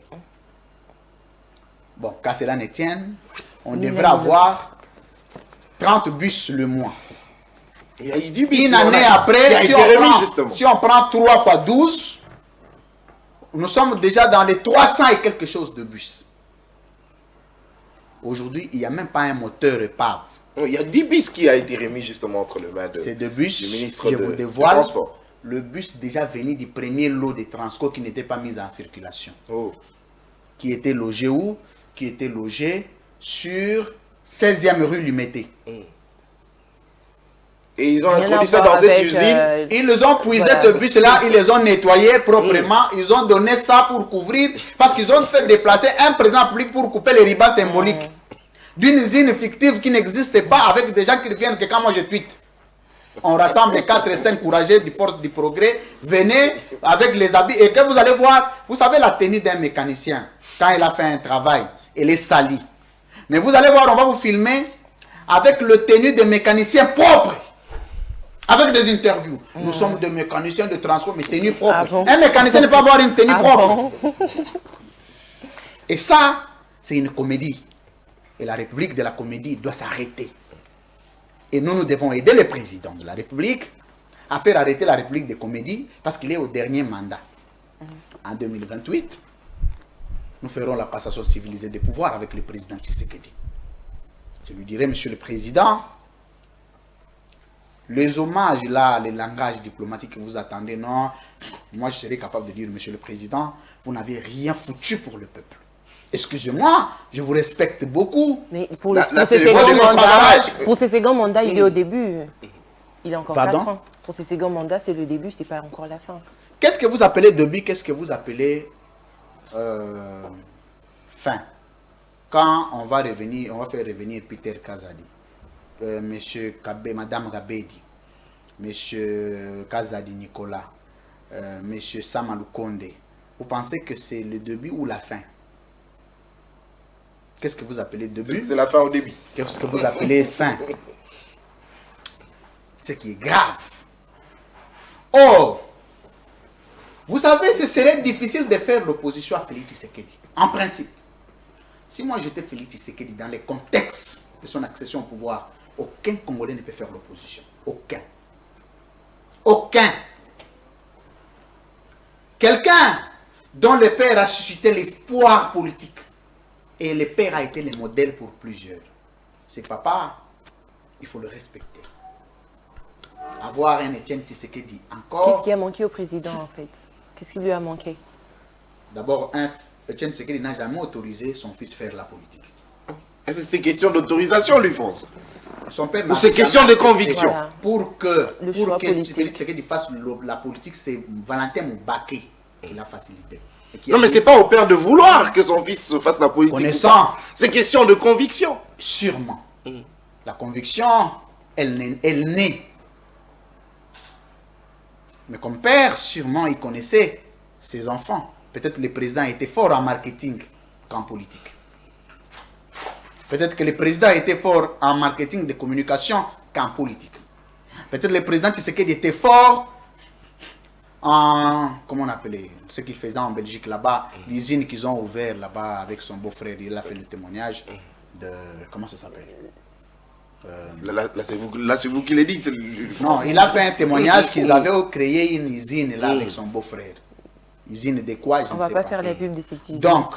Bon, qu'à cela ne tienne, on devrait avoir 30 bus le mois. Il y a eu 10 bus. Une année après, justement. si on prend 3 fois 12, nous sommes déjà dans les 300 et quelque chose de bus. Aujourd'hui, il n'y a même pas un moteur épave. Il y a 10 bus qui a été remis justement entre les mains C'est des bus, du ministre je de vous dévoile, Transport. le bus déjà venu du premier lot de Transco qui n'était pas mis en circulation. Oh. Qui était logé où? Qui était logé sur 16e rue Lumété. Et ils ont Rien introduit à ça voir dans cette avec, usine. Ils les ont puisé voilà. ce bus-là, ils les ont nettoyés proprement, ils ont donné ça pour couvrir, parce qu'ils ont fait déplacer un président public pour couper les ribans symboliques d'une usine fictive qui n'existe pas, avec des gens qui viennent que quand moi je tweete. On rassemble 4 et 5 courageux du Force du Progrès, venez avec les habits, et que vous allez voir, vous savez la tenue d'un mécanicien, quand il a fait un travail, elle est salie. Mais vous allez voir, on va vous filmer avec le tenue des mécaniciens propres. Avec des interviews. Nous sommes des mécaniciens de transport, mais tenue propre. Ah bon? Un mécanicien ne peut pas avoir une tenue Ah propre. bon? Et ça, c'est une comédie. Et la République de la comédie doit s'arrêter. Et nous devons aider le président de la République à faire arrêter la République de comédie parce qu'il est au dernier mandat. En 2028, nous ferons la passation civilisée des pouvoirs avec le président Tshisekedi. Je lui dirai, monsieur le président, Les hommages là, les langages diplomatiques que vous attendez, non. Moi, je serais capable de dire, Monsieur le Président, vous n'avez rien foutu pour le peuple. Excusez-moi, je vous respecte beaucoup. Mais pour, Là, pour c'est ses le seconds mot de mandats, passage. pour ses seconds mandats, il est au début. Il a encore Pardon? 4 ans. Pour ses seconds mandats, c'est le début, c'est pas encore la fin. Qu'est-ce que vous appelez début? Qu'est-ce que vous appelez fin? Quand on va revenir, on va faire revenir Peter Kazadi, Monsieur Kabé, Madame Gabedi, Monsieur Kazadi Nicolas, Monsieur Samalou Konde, vous pensez que c'est le début ou la fin? Qu'est-ce que vous appelez début? C'est la fin au début. Qu'est-ce que vous appelez fin? Ce qui est grave. Or, vous savez, ce serait difficile de faire l'opposition à Félix Tshisekedi. En principe. Si moi j'étais Félix Tshisekedi dans les contextes de son accession au pouvoir, aucun Congolais ne peut faire l'opposition. Aucun. Aucun. Quelqu'un dont le père a suscité l'espoir politique. Et le père a été le modèle pour plusieurs. C'est papa, il faut le respecter. Avoir un Etienne Tshisekedi Qu'est-ce encore. qui a manqué au président, en fait? Qu'est-ce qui lui a manqué? D'abord, Etienne Tshisekedi n'a jamais autorisé son fils faire la politique. Est-ce que c'est question d'autorisation, lui, France? Son père Ou c'est question de conviction? Voilà. Pour que Le choix politique. Félix Tshisekedi fasse la politique, c'est Valentin Moubaké qui l'a facilité. Et qui a Non, mais dit, c'est pas au père de vouloir que son fils se fasse la politique. Connaissant. C'est question de conviction. Sûrement. La conviction, elle naît. Mais comme père, sûrement, il connaissait ses enfants. Peut-être le président était fort en marketing qu'en politique. Peut-être que le président était fort en marketing de communication qu'en politique. Peut-être le président Tshisekedi était fort en... Comment on appelait ce qu'il faisait en Belgique là-bas, l'usine qu'ils ont ouvert là-bas avec son beau-frère. Il a fait le témoignage de... Comment ça s'appelle? Là, c'est vous qui le dites. Non, il a fait un témoignage qu'ils avaient créé une usine là avec son beau-frère. Usine de quoi, je On ne va sais pas pas. faire la pub de cette usine. Donc,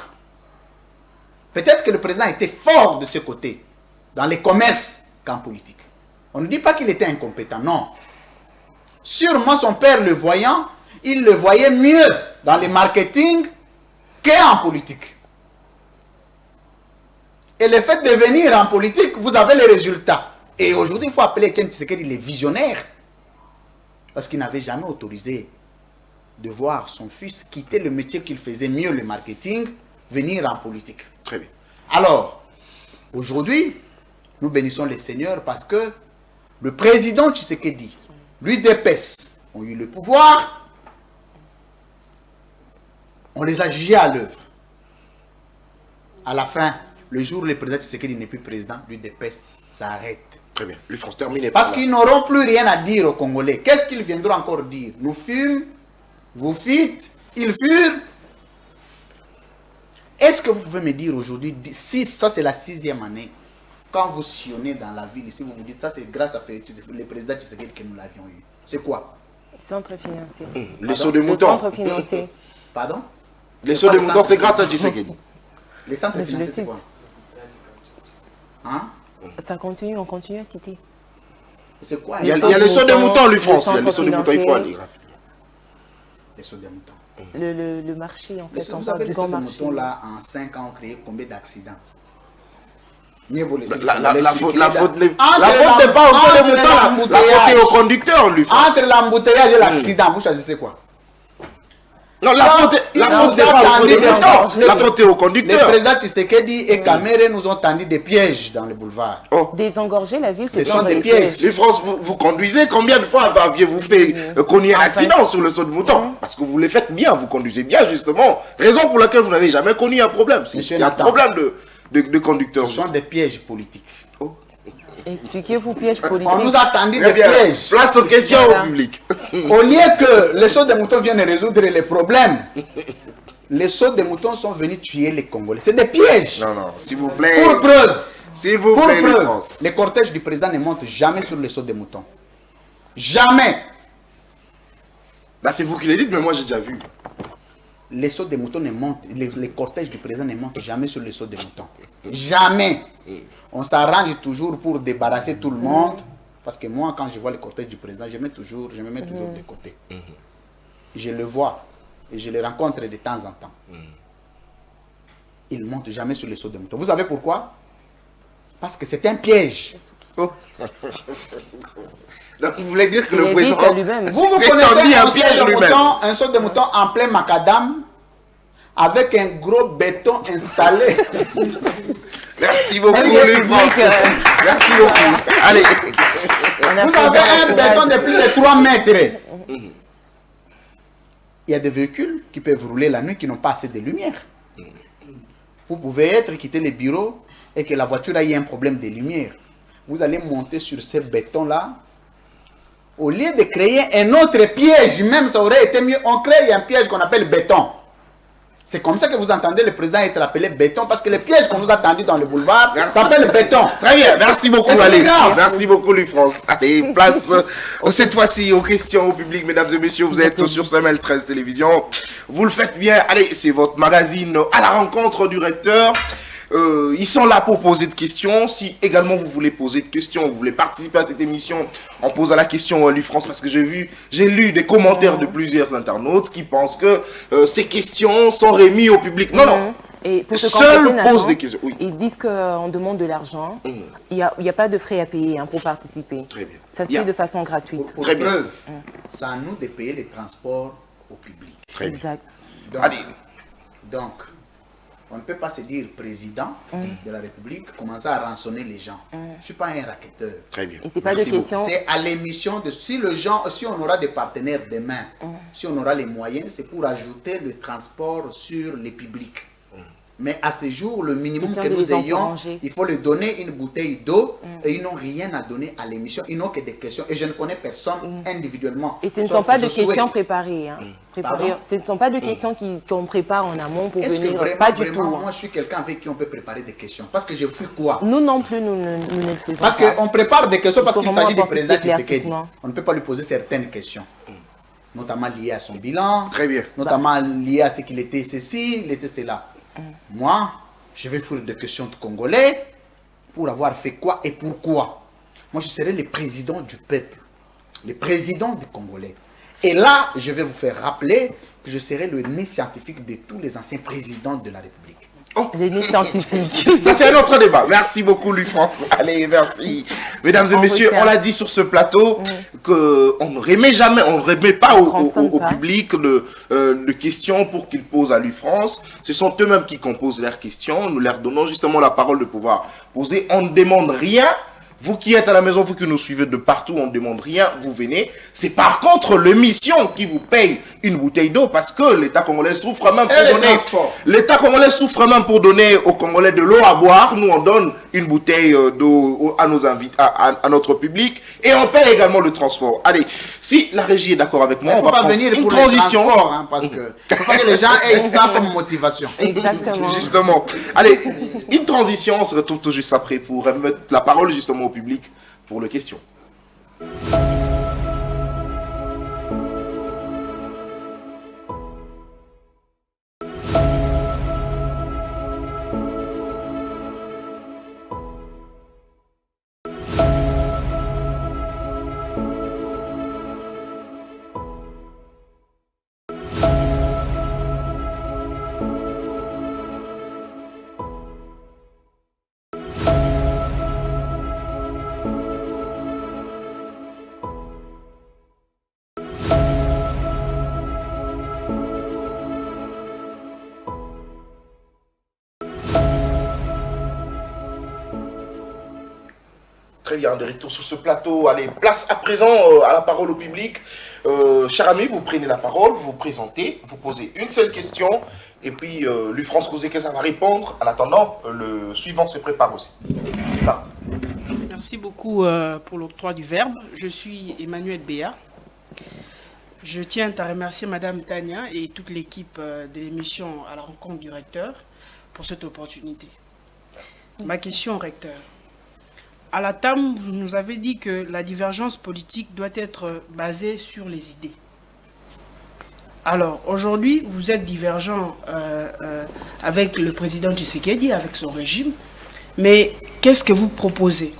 peut-être que le président était fort de ce côté, dans les commerces qu'en politique. On ne dit pas qu'il était incompétent, non. Sûrement son père le voyant, il le voyait mieux dans le marketing qu'en politique. Et le fait de venir en politique, vous avez les résultats. Et aujourd'hui, il faut appeler Etienne Tshisekedi les visionnaires. Parce qu'il n'avait jamais autorisé de voir son fils quitter le métier qu'il faisait mieux, le marketing, venir en politique. Très bien. Alors, aujourd'hui, nous bénissons le Seigneur parce que le président Tshisekedi, l'UDPS, ont eu le pouvoir, on les a jugés à l'œuvre. À la fin, le jour où le président Tshisekedi n'est plus président, l'UDPS s'arrête. Très bien. Lui, France, terminez. Parce qu'ils n'auront plus rien à dire aux Congolais. Qu'est-ce qu'ils viendront encore dire? Nous fûmes, vous fîtes, ils furent. Est-ce que vous pouvez me dire aujourd'hui, si ça c'est la 6e année, quand vous sillonnez dans la ville ici, vous vous dites ça c'est grâce à le président Tshisekedi que nous l'avions eu. C'est quoi? Centre financier. Les sauts de Le moutons. centre financier. Pardon? Les sauts de moutons, c'est grâce à Tshisekedi. Les centres Mais je le financiers, c'est sais. quoi? Hein? Ça continue, on continue à citer. C'est quoi? Il y a les sauts de moutons, lui, France. Il y a le les sauts de moutons, il faut centre aller rapidement. Les sauts de moutons. Le marché, en fait, on Vous parle savez, du les grand sauts de marché. moutons là, en 5 ans, ont créé combien d'accidents? Mieux vaut laisser La faute n'est Entre pas au sol de entre moutons. La faute est au conducteur, lui, France. Entre l'embouteillage et l'accident, vous choisissez quoi? Non, la Ça, faute n'est ils pas nous au sol ont tendu de des moutons. temps. La faute est au Le conducteur. président Tshisekedi et Kamere nous ont tendu des pièges dans le boulevard. Oh. Désengorger la ville, Ce c'est sont plein des de pièges. Lui, France, vous conduisez. Combien de fois aviez-vous fait cogner un accident sur le saut de mouton? Parce que vous le faites bien, vous conduisez bien, justement. Raison pour laquelle vous n'avez jamais connu un problème. Monsieur C'est un Nathan. problème de conducteur. Ce sont des pièges politiques. Expliquez-vous piège politique. On nous a tendu Très des bien. pièges. Place aux questions Voilà. au public. Au lieu que les sauts de moutons viennent résoudre les problèmes, les sauts de moutons sont venus tuer les Congolais. C'est des pièges. Non, non, s'il vous plaît. Pour preuve. S'il vous Pour plaît, lui, preuve, France. les cortèges du président ne montent jamais sur les sauts de moutons. Jamais. Bah, c'est vous qui le dites, mais moi, j'ai déjà vu. Les sauts de moutons ne montent, les cortèges du président ne montent jamais sur les sauts de moutons. Jamais. On s'arrange toujours pour débarrasser tout le monde Parce que moi, quand je vois le cortège du président, je me mets toujours de côté. Je le vois et je le rencontre de temps en temps. Il ne monte jamais sur les sauts de moto. Vous savez pourquoi? Parce que c'est un piège. Oh. Donc, vous voulez dire que le Il président... évite lui-même. Vous C'est connaissez un piège lui-même. un saut de mouton en plein macadam avec un gros béton installé. Merci beaucoup, Même le Luc public, France. Merci beaucoup. Allez. On a Vous fait avez un un béton courage. de plus de 3 mètres. Il y a des véhicules qui peuvent rouler la nuit qui n'ont pas assez de lumière. Vous pouvez quitter le bureau et que la voiture ait un problème de lumière. Vous allez monter sur ce béton-là. Au lieu de créer un autre piège, même ça aurait été mieux, on crée un piège qu'on appelle béton. C'est comme ça que vous entendez le président être appelé béton, parce que le piège qu'on nous a tendu dans le boulevard s'appelle béton. Très bien, merci beaucoup, Et c'est allez. grave. Merci beaucoup, Luc France. Allez, place cette fois-ci aux questions au public, mesdames et messieurs. Vous êtes sur CML 13 Télévision. Vous le faites bien. Allez, c'est votre magazine à la rencontre du recteur. Ils sont là pour poser de questions. Si également vous voulez poser de questions, vous voulez participer à cette émission, on pose la question à Luc France, parce que j'ai lu des commentaires de plusieurs internautes qui pensent que ces questions sont remises au public. Non, non. Et pour se Seul compléter, pose Nathan, des questions. Oui. ils disent qu'on demande de l'argent. Il n'y a pas de frais à payer pour participer. Très bien. Ça se Bien. fait de façon gratuite. Pour Très bien. preuve, c'est à nous de payer les transports au public. Très bien. Exact. Allez. Donc, on ne peut pas se dire président de la République, commencer à rançonner les gens. Je ne suis pas un racketteur. Très bien. Et c'est pas de Merci beaucoup. question. C'est à l'émission de si on aura des partenaires demain, si on aura les moyens, c'est pour ajouter le transport sur les publics. Mais à ce jour, le minimum Question que de nous les ayons, encourager. il faut leur donner une bouteille d'eau et ils n'ont rien à donner à l'émission. Ils n'ont que des questions. Et je ne connais personne individuellement. Et ce ne Sauf sont pas de Josué. questions préparées. Pardon? Ce ne sont pas de questions qu'on prépare en amont pour Est-ce que venir. vraiment, Pas du tout. moi, je suis quelqu'un avec qui on peut préparer des questions? Parce que je fais quoi? Nous non plus, nous ne le faisons Parce pas. qu'on prépare des questions parce Il faut qu'il vraiment s'agit du apporter président ces Tshisekedi. éclaircissements. On ne peut pas lui poser certaines questions, notamment liées à son bilan, Très bien. notamment liées à ce qu'il était ceci, il était cela. Moi, je vais faire des questions de Congolais pour avoir fait quoi et pourquoi. Moi, je serai le président du peuple, le président des Congolais. Et là, je vais vous faire rappeler que je serai le nez scientifique de tous les anciens présidents de la République. Les nids scientifiques. Ça, c'est un autre débat. Merci beaucoup, Luc France. Allez, merci. Mesdames et messieurs, on l'a dit sur ce plateau qu'on ne remet jamais, on ne remet pas au public de questions pour qu'ils posent à Luc France. Ce sont eux-mêmes qui composent leurs questions. Nous leur donnons justement la parole de pouvoir poser. On ne demande rien. Vous qui êtes à la maison, vous qui nous suivez de partout, on ne demande rien, vous venez. C'est par contre l'émission qui vous paye une bouteille d'eau, parce que l'État congolais souffre même pour donner. L'État congolais souffre même pour donner aux Congolais de l'eau à boire. Nous, on donne une bouteille d'eau à nos invités, à notre public, et on paye également le transport. Allez, si la régie est d'accord avec moi, Il on ne va faut pas prendre venir une pour transition. le transport, hein, parce que il faut pas que les gens aient ça comme motivation. Exactement. Justement. Allez, une transition, on se retrouve tout juste après pour remettre la parole justement au public pour les questions. Très bien, de retour sur ce plateau. Allez, place à présent à la parole au public. Cher ami, vous prenez la parole, vous vous présentez, vous posez une seule question, et puis Luc France Kozeke va répondre. En attendant, le suivant se prépare aussi. C'est parti. Merci beaucoup pour l'octroi du verbe. Je suis Emmanuel Béa. Je tiens à remercier Madame Tania et toute l'équipe de l'émission à la rencontre du recteur pour cette opportunité. Ma question, recteur. À la TAM, vous nous avez dit que la divergence politique doit être basée sur les idées. Alors, aujourd'hui, vous êtes divergent avec le président Tshisekedi, avec son régime, mais qu'est-ce que vous proposez?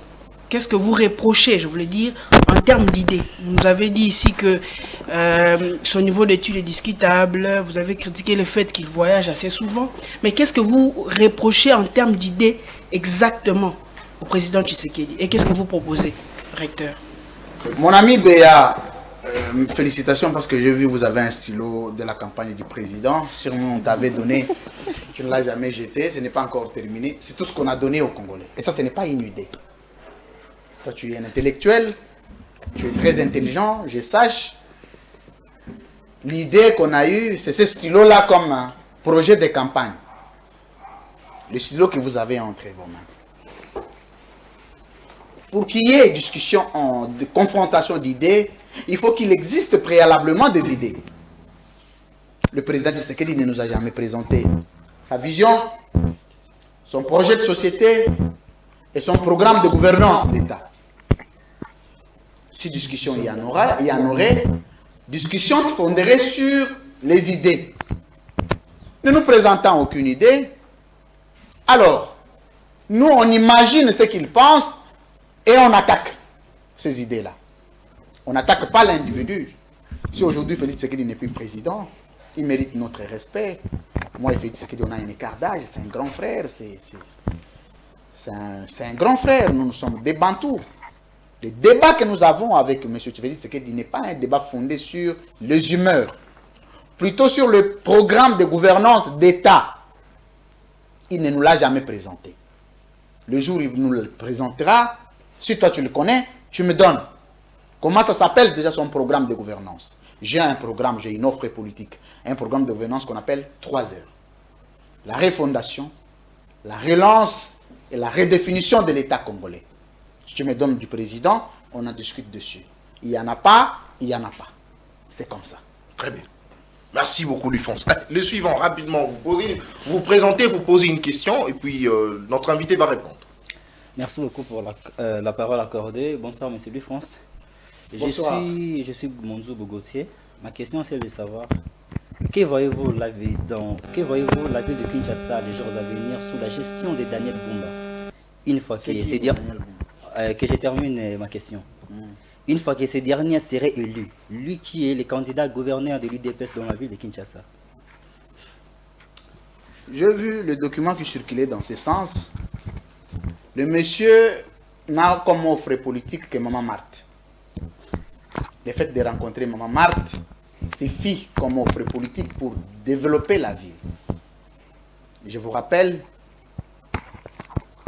qu'est-ce que vous reprochez, je voulais dire, en termes d'idées? Vous nous avez dit ici que son niveau d'études est discutable, vous avez critiqué le fait qu'il voyage assez souvent, mais qu'est-ce que vous reprochez en termes d'idées exactement au président Tshisekedi? Et qu'est-ce que vous proposez, recteur? Mon ami Béa, félicitations parce que j'ai vu vous avez un stylo de la campagne du président. Sûrement on t'avait donné, tu ne l'as jamais jeté, ce n'est pas encore terminé. C'est tout ce qu'on a donné aux Congolais. Et ça, ce n'est pas une idée. Toi, tu es un intellectuel, tu es très intelligent, je sache. L'idée qu'on a eue, c'est ce stylo-là comme un projet de campagne. Le stylo que vous avez entre vos mains. Pour qu'il y ait discussion, de confrontation d'idées, il faut qu'il existe préalablement des idées. Le président Tshisekedi ne nous a jamais présenté sa vision, son projet de société et son programme de gouvernance d'État. Si discussion il y en aurait, discussion se fonderait sur les idées. Ne nous présentant aucune idée, alors, nous on imagine ce qu'il pense et on attaque ces idées-là. On n'attaque pas l'individu. Si aujourd'hui Félix Tshisekedi n'est plus président, il mérite notre respect. Moi et Félix Tshisekedi, on a un écart d'âge, c'est un grand frère, c'est un grand frère, nous sommes des Bantous. Le débat que nous avons avec M. Félix Tshisekedi n'est pas un débat fondé sur les humeurs, plutôt sur le programme de gouvernance d'État. Il ne nous l'a jamais présenté. Le jour où il nous le présentera, si toi tu le connais, tu me donnes. Comment ça s'appelle déjà son programme de gouvernance? J'ai un programme, j'ai une offre politique, un programme de gouvernance qu'on appelle 3 R. La refondation, la relance et la redéfinition de l'État congolais. Si tu me donnes du président, on en discute dessus. Il n'y en a pas, il n'y en a pas. C'est comme ça. Très bien. Merci beaucoup, Lufonce. Le suivant, rapidement, vous présentez, vous posez une question et puis notre invité va répondre. Merci beaucoup pour la parole accordée. Bonsoir, monsieur Lufonce. Bonsoir. Je suis Monzou Bogotier. Ma question, c'est de savoir, que voyez-vous la vie de Kinshasa les jours à venir sous la gestion de Daniel Bumba? Une fois que je termine ma question. Une fois que ce dernier serait élu, lui qui est le candidat gouverneur de l'UDPS dans la ville de Kinshasa. J'ai vu le document qui circulait dans ce sens. Le monsieur n'a comme offre politique que Maman Marthe. Le fait de rencontrer Maman Marthe suffit comme offre politique pour développer la ville. Je vous rappelle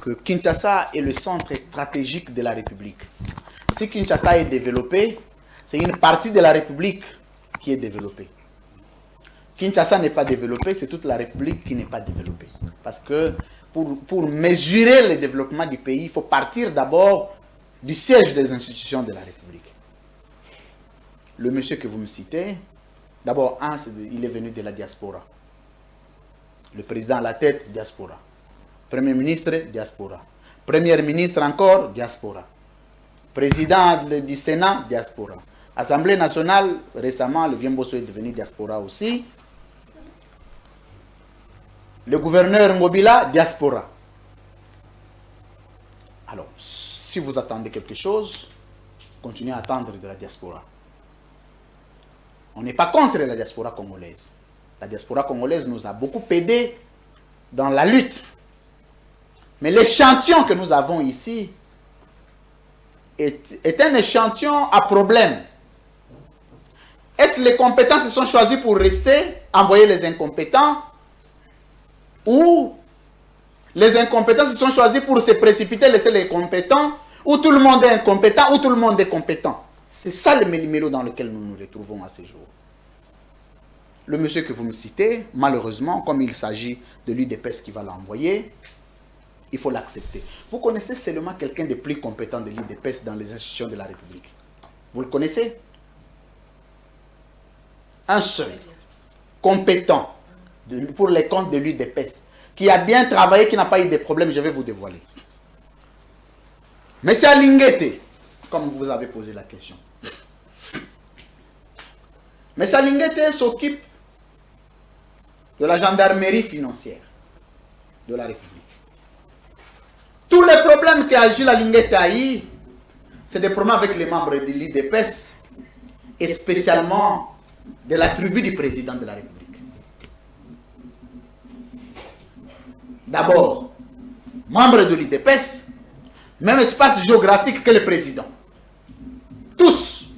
que Kinshasa est le centre stratégique de la République. Si Kinshasa est développé, c'est une partie de la République qui est développée. Kinshasa n'est pas développé, c'est toute la République qui n'est pas développée. Parce que pour mesurer le développement du pays, il faut partir d'abord du siège des institutions de la République. Le monsieur que vous me citez, d'abord, il est venu de la diaspora. Le président à la tête, diaspora. Premier ministre, diaspora. Premier ministre encore, diaspora. Président du Sénat, diaspora. Assemblée nationale, récemment, le Vieux-Bosso est devenu diaspora aussi. Le gouverneur Ngobila, diaspora. Alors, si vous attendez quelque chose, continuez à attendre de la diaspora. On n'est pas contre la diaspora congolaise. La diaspora congolaise nous a beaucoup aidé dans la lutte. Mais l'échantillon que nous avons ici est un échantillon à problème. Est-ce que les compétents se sont choisis pour rester, envoyer les incompétents, ou les incompétents se sont choisis pour se précipiter, laisser les compétents, ou tout le monde est incompétent, ou tout le monde est compétent? C'est ça le méli-mélo dans lequel nous nous retrouvons à ce jour. Le monsieur que vous me citez, malheureusement, comme il s'agit de l'UDPS qui va l'envoyer, il faut l'accepter. Vous connaissez seulement quelqu'un de plus compétent de l'UDPS dans les institutions de la République? Vous le connaissez? Un seul, compétent, pour les comptes de l'UDPS, qui a bien travaillé, qui n'a pas eu de problème, je vais vous dévoiler. Monsieur Alinguete, comme vous avez posé la question. Mais Alinguete s'occupe de la gendarmerie financière de la République. Tous les problèmes problèmes qu'Agile Alinguet a eu, c'est des problèmes avec les membres de l'IDPS et spécialement de la tribu du président de la République. D'abord, membres de l'IDPS, même espace géographique que le président. Tous.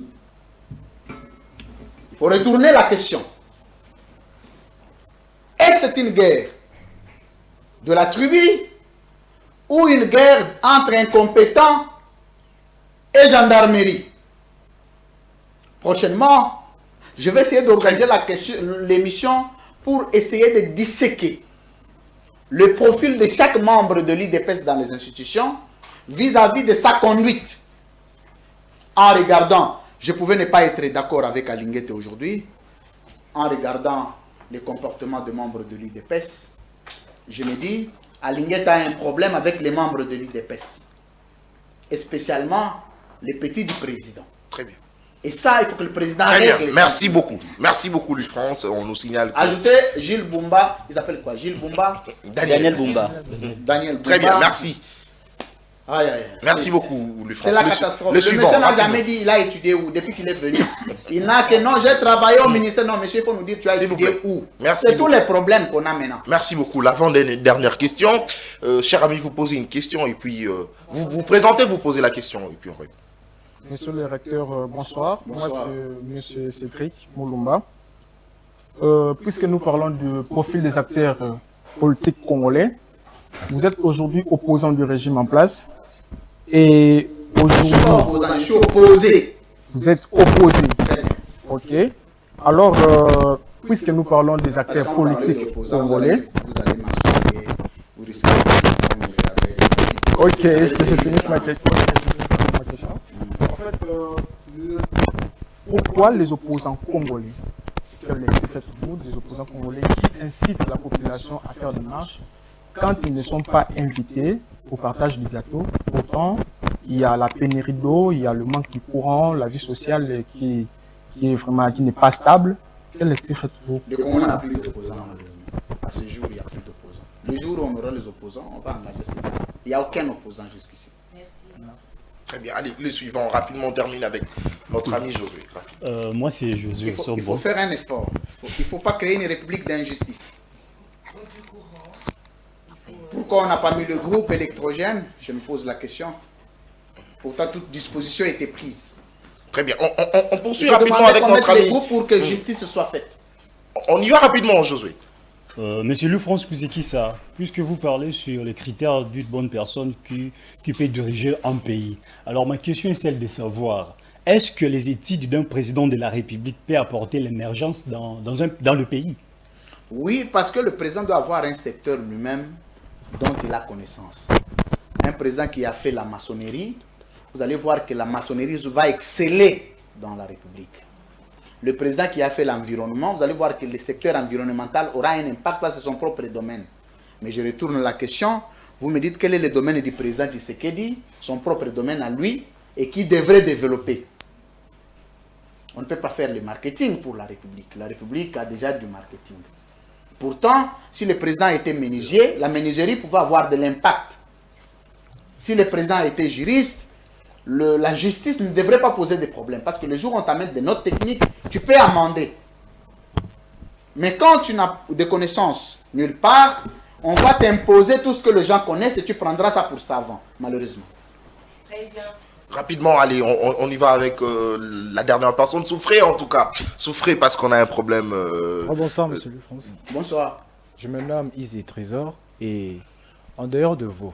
Il faut retourner la question. Est-ce que c'est une guerre de la tribu ou une guerre entre incompétents et gendarmerie? Prochainement, je vais essayer d'organiser l'émission pour essayer de disséquer le profil de chaque membre de l'IDPS dans les institutions vis-à-vis de sa conduite. En regardant, je pouvais ne pas être d'accord avec Alinguet aujourd'hui, en regardant les comportements de membres de l'IDPS, je me dis, Alinguet a un problème avec les membres de l'IDPS, et spécialement les petits du président. Très bien. Et ça, il faut que le président Très bien. règle. Merci beaucoup. Merci beaucoup, Louis France. On nous signale. Ajoutez Gilles Bumba. Il s'appelle quoi? Gilles Bumba. Daniel Bumba. Daniel Bumba. Très bien, merci. Aïe, aïe, aïe. Merci beaucoup, Louis France. C'est la catastrophe. Le Le suivant. monsieur n'a rapidement. jamais dit il a étudié où depuis qu'il est venu. Il n'a que non, j'ai travaillé au ministère. Non, monsieur, il faut nous dire tu as S'il vous étudié plaît. où. Merci C'est tous beaucoup. les problèmes qu'on a maintenant. Merci beaucoup. L'avant-dernière question. Cher ami, vous posez une question et puis vous vous présentez, vous posez la question et puis on répond. Monsieur le recteur, bonsoir. Bonsoir. Moi, c'est monsieur Cédric Moulumba. Puisque nous parlons du profil des acteurs politiques congolais, vous êtes aujourd'hui opposant du régime en place et aujourd'hui, Je suis opposé. vous êtes opposé. Très bien. Ok. Alors, puisque nous parlons des Parce acteurs qu'on parle politiques d'opposants, congolais, vous allez m'associer, vous risquez de ok, est-ce que je finisse ma question? En fait, pourquoi les opposants congolais, quel est faites-vous des opposants congolais qui incitent la population à faire des marches quand ils ne sont pas invités au partage du gâteau? Pourtant, il y a la pénurie d'eau, il y a le manque du courant, la vie sociale qui n'est pas stable. Quel est faites-vous? Le Congo n'a plus d'opposants, malheureusement. À ce jour, il n'y a plus d'opposants. Le jour où on aura les opposants, on va engager ces gars. Il n'y a aucun opposant jusqu'ici. Très bien. Allez, le suivant. Rapidement, on termine avec notre ami Josué. Moi, c'est Josué Il faut faire un effort. Il ne faut pas créer une république d'injustice. Pourquoi on n'a pas mis le groupe électrogène? Je me pose la question. Pourtant, toute disposition a été prise. Très bien. On poursuit Il faut rapidement demander avec qu'on notre mette les ami. groupes pour que justice soit faite. On y va rapidement, Josué. Monsieur Louis-France Kouzekissa, puisque vous parlez sur les critères d'une bonne personne qui peut diriger un pays, alors ma question est celle de savoir, est-ce que les études d'un président de la République peuvent apporter l'émergence dans le pays? Oui, parce que le président doit avoir un secteur lui-même dont il a connaissance. Un président qui a fait la maçonnerie, vous allez voir que la maçonnerie va exceller dans la République. Le président qui a fait l'environnement, vous allez voir que le secteur environnemental aura un impact parce que c'est son propre domaine. Mais je retourne la question, vous me dites quel est le domaine du président Tshisekedi, son propre domaine à lui, et qui devrait développer. On ne peut pas faire le marketing pour la République. La République a déjà du marketing. Pourtant, si le président était menuisier, la menuiserie pouvait avoir de l'impact. Si le président était juriste, la justice ne devrait pas poser de problèmes. Parce que le jour où on t'amène des notes techniques, tu peux amender. Mais quand tu n'as de connaissances nulle part, on va t'imposer tout ce que les gens connaissent et tu prendras ça pour savant, malheureusement. Très bien. Rapidement, allez, on y va avec la dernière personne. Souffrez en tout cas. Souffrez parce qu'on a un problème. Bonsoir, monsieur Louis-France. Bonsoir. Je me nomme Izzy Trésor et en dehors de vous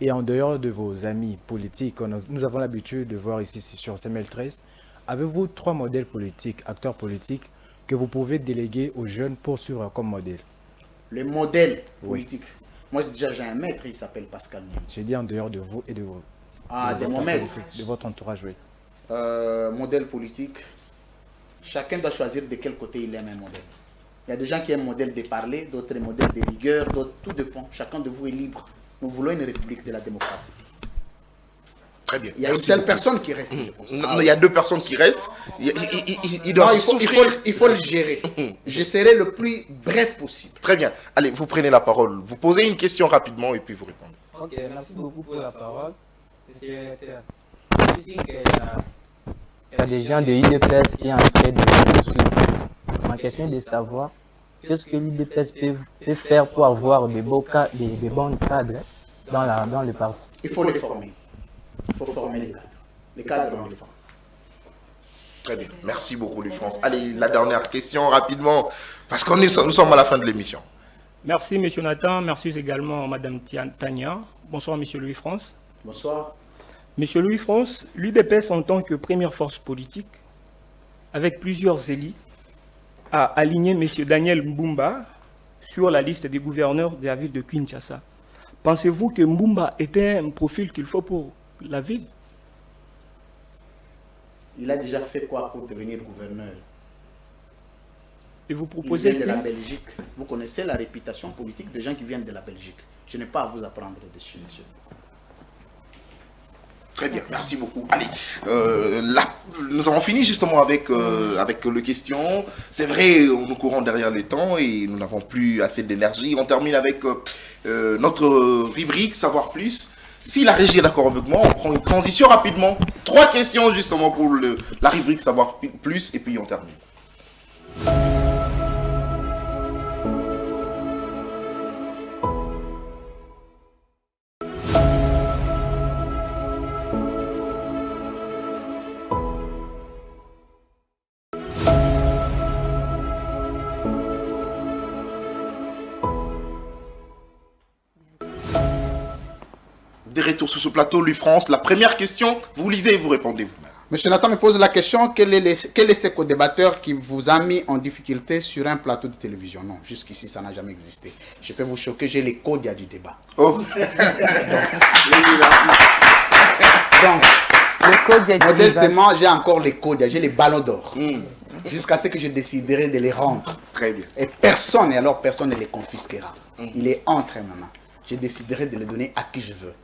et en dehors de vos amis politiques, nous avons l'habitude de voir ici sur CML13, avez-vous 3 modèles politiques, acteurs politiques, que vous pouvez déléguer aux jeunes pour suivre comme modèle? Le modèle politique. Moi, déjà, j'ai un maître, il s'appelle Pascal Nîmes. J'ai dit en dehors de vous et de vos De mon maître. de votre entourage, oui. Modèle politique. Chacun doit choisir de quel côté il aime un modèle. Il y a des gens qui aiment modèle de parler, d'autres modèle de rigueur, d'autres, tout dépend. Chacun de vous est libre. Nous voulons une république de la démocratie. Très bien. Il y a une seule personne qui reste. je pense. Non, il y a 2 personnes qui restent. Ils Non, doivent souffrir. il faut le gérer. Je serai le plus bref possible. Très bien. Allez, vous prenez la parole. Vous posez une question rapidement et puis vous répondez. Ok, merci beaucoup pour la parole. Monsieur le directeur, ici qu'il y a des gens de l'UDPS qui sont en train de nous suivre. Ma question est de savoir qu'est-ce que l'UDPS peut faire pour avoir des bons cadres dans le parti. Il faut les former. Il faut former les cadres. Les cadres, on les forme. Très bien. Merci beaucoup, Louis-France. Allez, la dernière question, rapidement, parce que nous sommes à la fin de l'émission. Merci, M. Nathan. Merci également, Mme Tania. Bonsoir, M. Louis-France. Bonsoir. M. Louis-France, l'UDPS, en tant que première force politique, avec plusieurs élus, a aligné M. Daniel Mbumba sur la liste des gouverneurs de la ville de Kinshasa. Pensez-vous que Mbumba était un profil qu'il faut pour la ville? Il a déjà fait quoi pour devenir gouverneur? Et vous proposez Il vient de la Belgique. Vous connaissez la réputation politique des gens qui viennent de la Belgique. Je n'ai pas à vous apprendre dessus, monsieur. Très bien, merci beaucoup. Allez, là, nous avons fini justement avec les questions. C'est vrai, nous courons derrière le temps et nous n'avons plus assez d'énergie. On termine avec notre rubrique Savoir Plus. Si la régie est d'accord avec moi, on prend une transition rapidement. 3 questions justement pour la rubrique Savoir Plus et puis on termine. Des retours sur ce plateau, Louis-France. La première question, vous lisez et vous répondez vous-même. Monsieur Nathan me pose la question, quel est ce co-débatteur qui vous a mis en difficulté sur un plateau de télévision? Non, jusqu'ici, ça n'a jamais existé. Je peux vous choquer, j'ai les codes du débat. Oh. Donc, modestement, j'ai encore les codes, j'ai les ballons d'or. Jusqu'à ce que je déciderai de les rendre. Très bien. Et personne, et alors personne ne les confisquera. Il est entre mes mains. Je déciderai de les donner à qui je veux.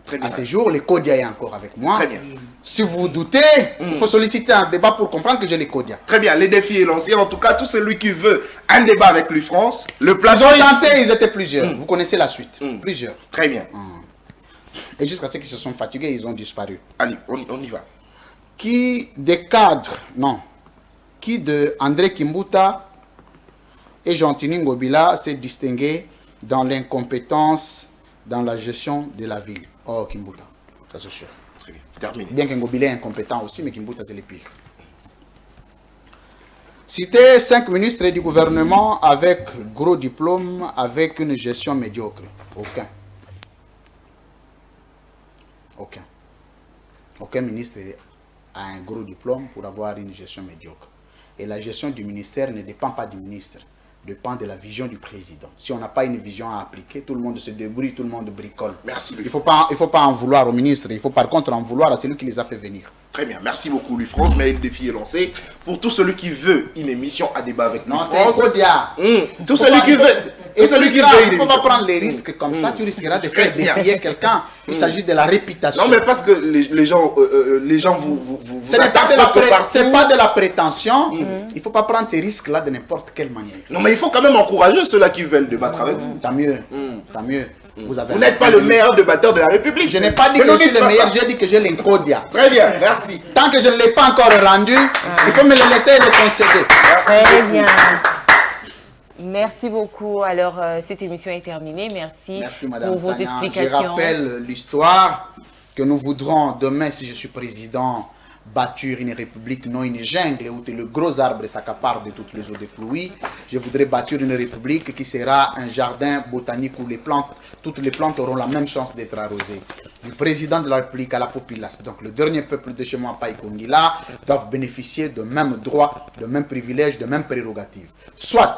Très bien. À ce jour, le Kodia est encore avec moi. Très bien. Si vous doutez, il faut solliciter un débat pour comprendre que j'ai les Kodia. Très bien, le défi est lancé. En tout cas, tout celui qui veut un débat avec Louis-France, le plateau Ils ont tenté, ils étaient plusieurs. Vous connaissez la suite. Plusieurs. Très bien. Et jusqu'à ce qu'ils se sont fatigués, ils ont disparu. Allez, on y va. Qui des cadres, non, qui de André Kimbuta et Jean-Tini Ngobila s'est distingué dans l'incompétence dans la gestion de la ville? Oh, Kimbuta, ça c'est sûr. Très bien, terminé. Bien que Ngobila est incompétent aussi, mais Kimbuta c'est le pire. Citer 5 ministres du gouvernement avec gros diplômes, avec une gestion médiocre. Aucun. Aucun. Aucun ministre a un gros diplôme pour avoir une gestion médiocre. Et la gestion du ministère ne dépend pas du ministre, dépend de la vision du président. Si on n'a pas une vision à appliquer, tout le monde se débrouille, tout le monde bricole. Merci. Il ne faut pas en vouloir au ministre, il faut par contre en vouloir à celui qui les a fait venir. Très bien, merci beaucoup Louis-France, mais le défi est lancé. Pour tout celui qui veut une émission à débat avec Non, Louis-France. c'est Kodia. Tout celui qui veut. Et celui qui veut, il ne faut pas prendre les risques comme ça, tu risqueras de faire défier quelqu'un. Il s'agit de la réputation. Non, mais parce que les gens vous ce n'est pas, pas de la prétention. Il ne faut pas prendre ces risques-là de n'importe quelle manière. Non, mais il faut quand même encourager ceux-là qui veulent débattre avec vous. Tant mieux. Tant mieux. Vous n'êtes pas le meilleur débatteur de la République. Je n'ai pas dit que je suis le meilleur, j'ai dit que j'ai l'encodia. Très bien, merci. Tant que je ne l'ai pas encore rendu, il faut me le laisser et le concéder. Très bien. Merci beaucoup. Alors, cette émission est terminée. Merci Madame pour vos Tania. explications. Je rappelle l'histoire que nous voudrons demain, si je suis président, bâtir une république, non une jungle où le gros arbre s'accapare de toutes les eaux de pluie. Je voudrais bâtir une république qui sera un jardin botanique où toutes les plantes auront la même chance d'être arrosées. Du président de la République à la population, donc le dernier peuple de chez moi, Païkongila, doivent bénéficier de mêmes droits, de mêmes privilèges, de mêmes prérogatives. Soit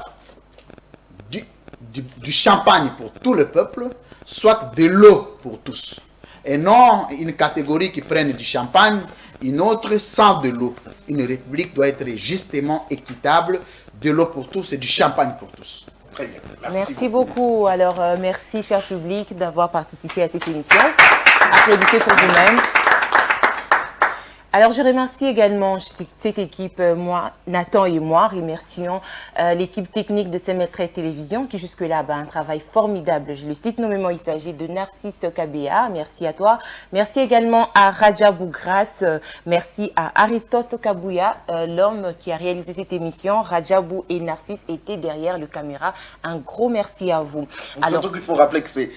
du champagne pour tout le peuple, soit de l'eau pour tous. Et non une catégorie qui prenne du champagne, une autre sans de l'eau. Une république doit être justement équitable, de l'eau pour tous et du champagne pour tous. Très bien. Merci beaucoup. Alors, merci, cher public, d'avoir participé à cette émission. Applaudissez pour vous-même. Alors, je remercie également cette équipe, moi, Nathan et moi, remercions l'équipe technique de CML13 Télévision qui jusque-là a un travail formidable. Je le cite nommément, il s'agit de Narcisse Kabea, merci à toi. Merci également à Rajabou Grasse, merci à Aristote Kabouya, l'homme qui a réalisé cette émission. Rajabou et Narcisse étaient derrière le caméra. Un gros merci à vous. Alors, surtout qu'il faut rappeler que c'est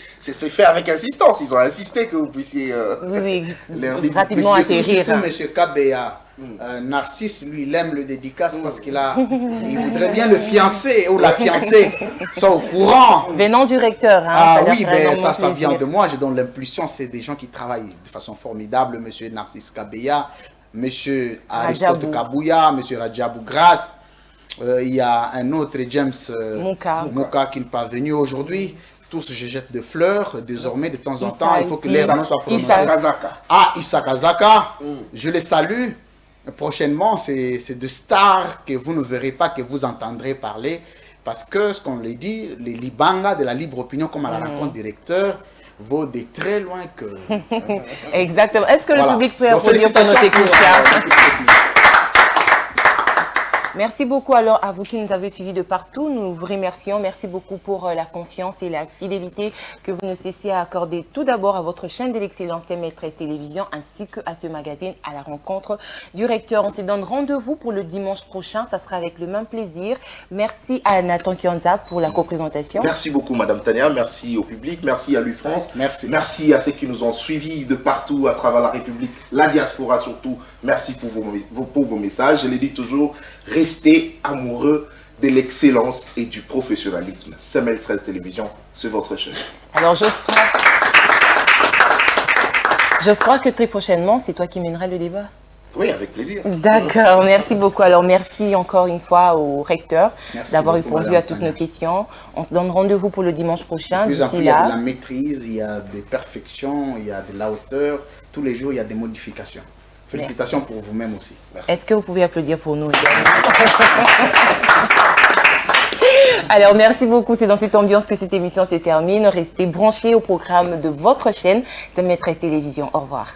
fait avec insistance. Ils ont insisté que vous puissiez rapidement atterrir. Monsieur Kabea, Narcisse, lui, il aime le dédicace parce qu'il voudrait bien le fiancé ou la fiancée soit au courant. Venant du recteur. Hein, ah oui, mais ça vient de moi. Je donne l'impulsion. C'est des gens qui travaillent de façon formidable. Monsieur Narcisse Kabea, monsieur Aristote Kabouya, monsieur Rajabou Grasse. Il y a un autre, James Moka, qui n'est pas venu aujourd'hui. Tous, je jette des fleurs. Désormais, de temps en temps, il faut que les noms soient prononcés. Issa Kazaka. Je les salue. Prochainement, c'est de stars que vous ne verrez pas, que vous entendrez parler. Parce que, ce qu'on les dit, les Libanga de la libre opinion, comme à la rencontre du recteur, vaut de très loin que... Exactement. Est-ce que le public peut applaudir pour nos techniciens? Merci beaucoup alors à vous qui nous avez suivis de partout. Nous vous remercions. Merci beaucoup pour la confiance et la fidélité que vous ne cessez à accorder tout d'abord à votre chaîne de l'excellence CML13 Télévision ainsi qu'à ce magazine à la rencontre du recteur. On se donne rendez-vous pour le dimanche prochain. Ça sera avec le même plaisir. Merci à Nathan Kionza pour la co-présentation. Merci beaucoup Madame Tania. Merci au public. Merci à l'UFrance. Merci. Merci à ceux qui nous ont suivis de partout à travers la République, la diaspora surtout. Merci pour vos messages. Je l'ai dit toujours, restez amoureux de l'excellence et du professionnalisme. CML13 Télévision, c'est votre chaîne. Alors, j'ose croire que très prochainement, c'est toi qui mèneras le débat. Oui, avec plaisir. D'accord, merci beaucoup. Alors, merci encore une fois au recteur d'avoir répondu à toutes nos questions. On se donne rendez-vous pour le dimanche prochain. Plus en plus, il y a de la maîtrise, il y a des perfections, il y a de la hauteur. Tous les jours, il y a des modifications. Félicitations pour vous-même aussi. Est-ce que vous pouvez applaudir pour nous Alors, merci beaucoup. C'est dans cette ambiance que cette émission se termine. Restez branchés au programme de votre chaîne CML13 Télévision. Au revoir.